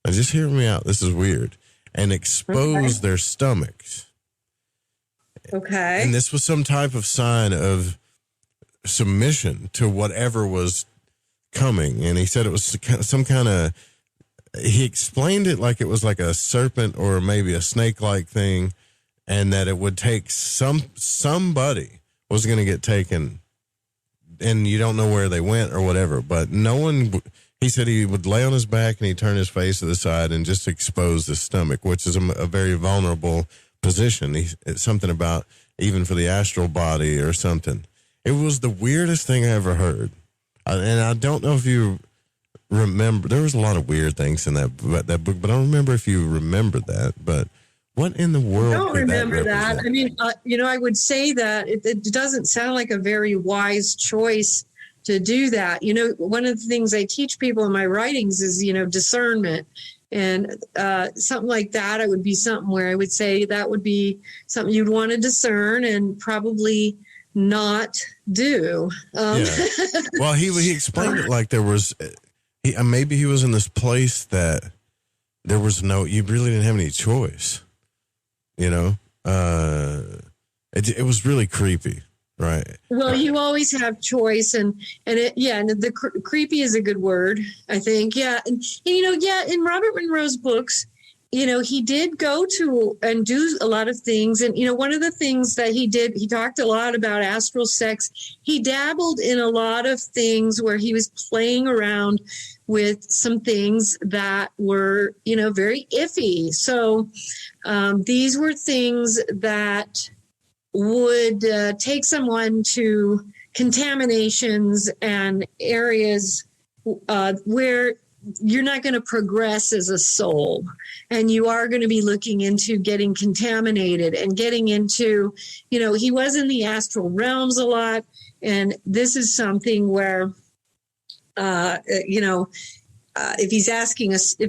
Now just hear me out. This is weird. And expose their stomachs. Okay. And this was some type of sign of submission to whatever was coming. And he said it was some kind of, he explained it like it was like a serpent or maybe a snake-like thing, and that it would take somebody was going to get taken, and you don't know where they went or whatever, but no one, he said he would lay on his back and he'd turn his face to the side and just expose the stomach, which is a very vulnerable position. It's something about even for the astral body or something. It was the weirdest thing I ever heard. And I don't know if you remember, there was a lot of weird things in that book, but I don't remember if you remember that, but what in the world? I don't remember that. I mean, I would say that it doesn't sound like a very wise choice to do that. One of the things I teach people in my writings is, discernment. And something like that, it would be something where I would say that would be something you'd want to discern and probably not do. Well, he explained it like there was, maybe he was in this place that there was you really didn't have any choice. It was really creepy, right? Well, you always have choice, and the creepy is a good word, I think. Yeah, and in Robert Monroe's books, he did go to and do a lot of things, and one of the things that he did, he talked a lot about astral sex. He dabbled in a lot of things where he was playing around with some things that were, very iffy. So these were things that would take someone to contaminations and areas where you're not going to progress as a soul, and you are going to be looking into getting contaminated and getting into, he was in the astral realms a lot. And this is something where, if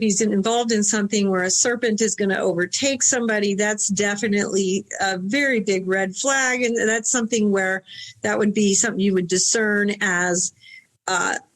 he's involved in something where a serpent is going to overtake somebody, that's definitely a very big red flag. And that's something where that would be something you would discern as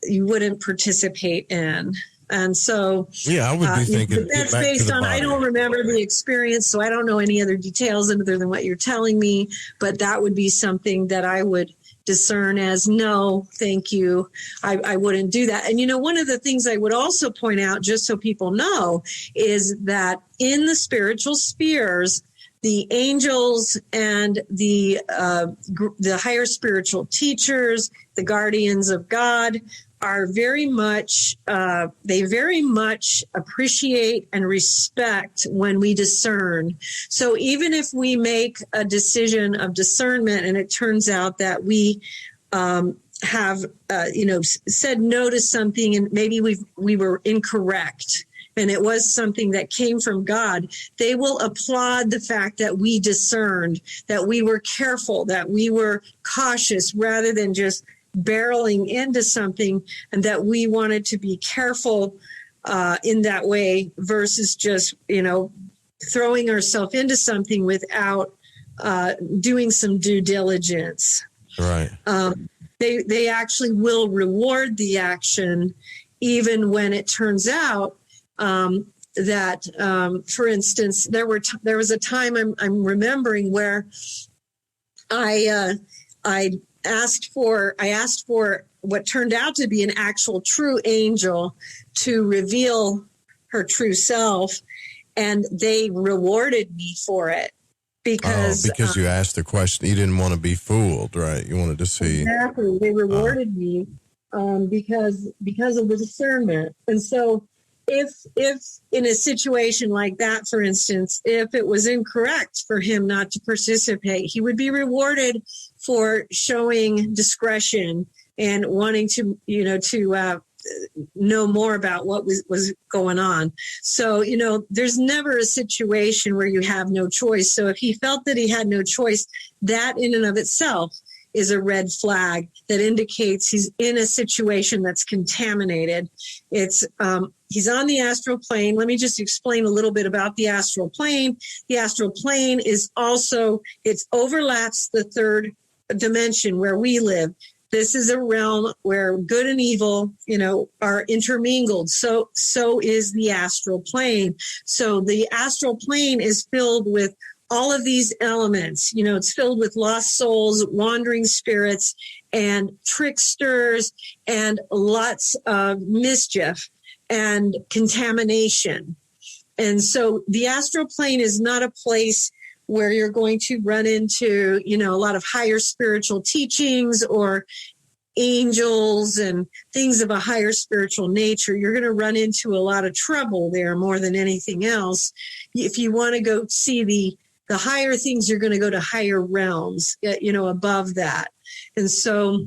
you wouldn't participate in. And so, I would be thinking that's based on, I don't remember the experience, so I don't know any other details other than what you're telling me, but that would be something that I would discern as, no, thank you. I wouldn't do that. And, one of the things I would also point out, just so people know, is that in the spiritual spheres, the angels and the higher spiritual teachers, the guardians of God, are very much appreciate and respect when we discern. So even if we make a decision of discernment and it turns out that we have said no to something and maybe we were incorrect, and it was something that came from God, they will applaud the fact that we discerned, that we were careful, that we were cautious rather than just barreling into something, and that we wanted to be careful in that way versus just, throwing ourselves into something without doing some due diligence. Right. They actually will reward the action, even when it turns out that, for instance, there was a time I'm remembering where I asked for what turned out to be an actual true angel to reveal her true self, and they rewarded me for it because you asked the question. You didn't want to be fooled, right? You wanted to see. Exactly. They rewarded me because of the discernment. And so if in a situation like that, for instance, if it was incorrect for him not to participate, he would be rewarded for showing discretion and wanting to know more about what was going on. So, there's never a situation where you have no choice. So if he felt that he had no choice, that in and of itself is a red flag that indicates he's in a situation that's contaminated. It's he's on the astral plane. Let me just explain a little bit about the astral plane. The astral plane is also, it overlaps the third dimension where we live. This is a realm where good and evil, are intermingled. So is the astral plane. So the astral plane is filled with all of these elements. It's filled with lost souls, wandering spirits, and tricksters, and lots of mischief and contamination. And so the astral plane is not a place where you're going to run into, a lot of higher spiritual teachings or angels and things of a higher spiritual nature. You're going to run into a lot of trouble there more than anything else. If you want to go see the higher things, you're going to go to higher realms, above that. And so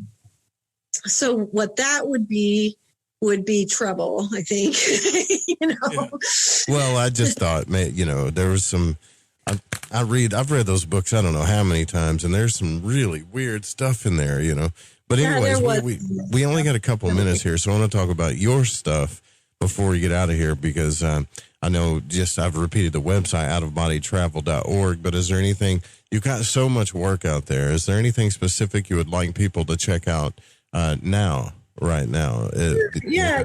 what that would be trouble, I think. Yeah. Well, I just thought, there was some. I've read those books I don't know how many times, and there's some really weird stuff in there, But anyways, we only got a couple of minutes here, so I want to talk about your stuff before we get out of here, because I know I've repeated the website, outofbodytravel.org, but is there anything, you've got so much work out there, is there anything specific you would like people to check out right now? Yeah.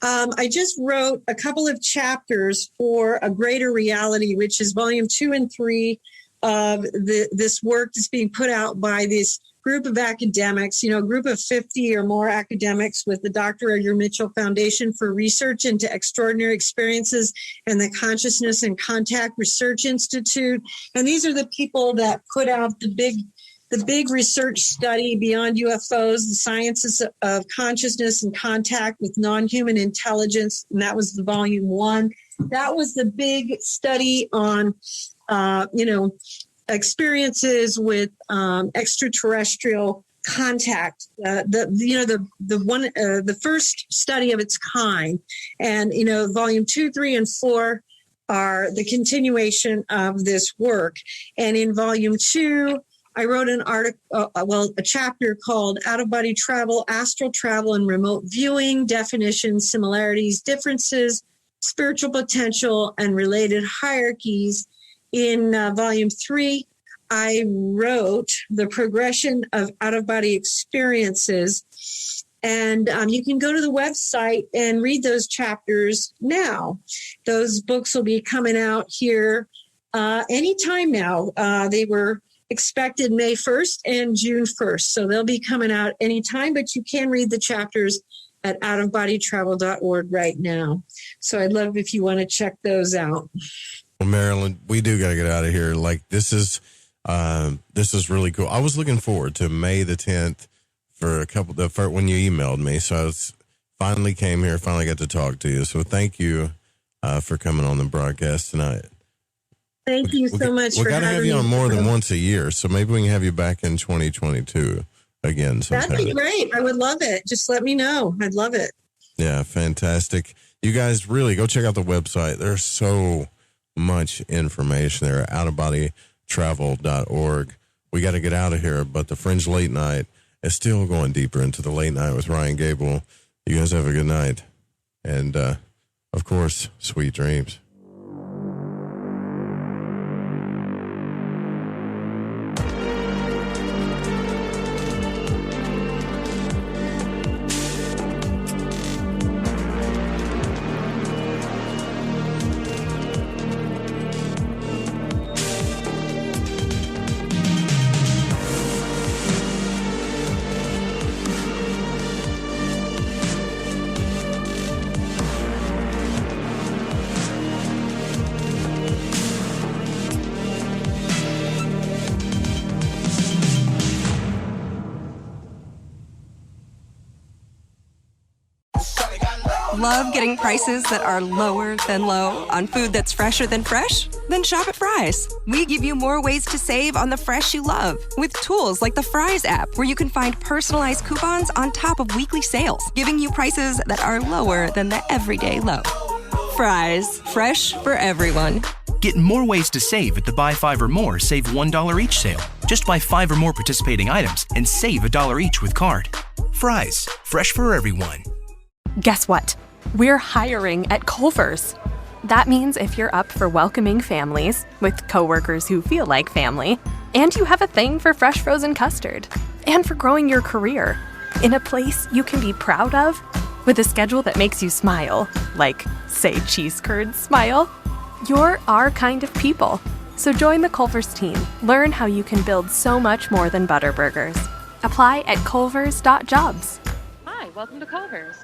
I just wrote a couple of chapters for A Greater Reality, which is volume 2 and 3 of this work that's being put out by this group of academics, a group of 50 or more academics with the Dr. Edgar Mitchell Foundation for Research into Extraordinary Experiences and the Consciousness and Contact Research Institute. And these are the people that put out the big research study, Beyond UFOs, the Sciences of Consciousness and Contact with Non-Human Intelligence. And that was the volume 1. That was the big study on, experiences with extraterrestrial contact. The first study of its kind. And, volume 2, 3, and 4 are the continuation of this work. And in volume 2, I wrote an article, a chapter called Out of Body Travel, Astral Travel, and Remote Viewing, Definitions, Similarities, Differences, Spiritual Potential, and Related Hierarchies. In volume 3, I wrote the progression of out-of-body experiences. And you can go to the website and read those chapters now. Those books will be coming out here anytime now. They were expected May 1st and June 1st. So they'll be coming out anytime, but you can read the chapters at outofbodytravel.org right now. So I'd love if you want to check those out. Well, Marilyn, we do got to get out of here. This is really cool. I was looking forward to May the 10th for when you emailed me. So I finally came here, finally got to talk to you. So thank you for coming on the broadcast tonight. Thank you so much for having me. We got to have you on more than once a year. So maybe we can have you back in 2022 again sometime. That'd be great. I would love it. Just let me know. I'd love it. Yeah, fantastic. You guys really go check out the website. There's so much information there, outofbodytravel.org. We got to get out of here, but the Fringe Late Night is still going deeper into the late night with Ryan Gable. You guys have a good night. And, of course, sweet dreams. Love getting prices that are lower than low on food that's fresher than fresh? Then shop at Fry's. We give you more ways to save on the fresh you love with tools like the Fry's app, where you can find personalized coupons on top of weekly sales, giving you prices that are lower than the everyday low. Fry's, fresh for everyone. Get more ways to save at the Buy 5 or More, Save $1 each sale. Just buy 5 or more participating items and save $1 each with card. Fry's, fresh for everyone. Guess what? We're hiring at Culver's. That means if you're up for welcoming families with coworkers who feel like family, and you have a thing for fresh frozen custard, and for growing your career in a place you can be proud of, with a schedule that makes you smile, like, say, cheese curds smile, you're our kind of people. So join the Culver's team. Learn how you can build so much more than butter burgers. Apply at culvers.jobs. Hi, welcome to Culver's.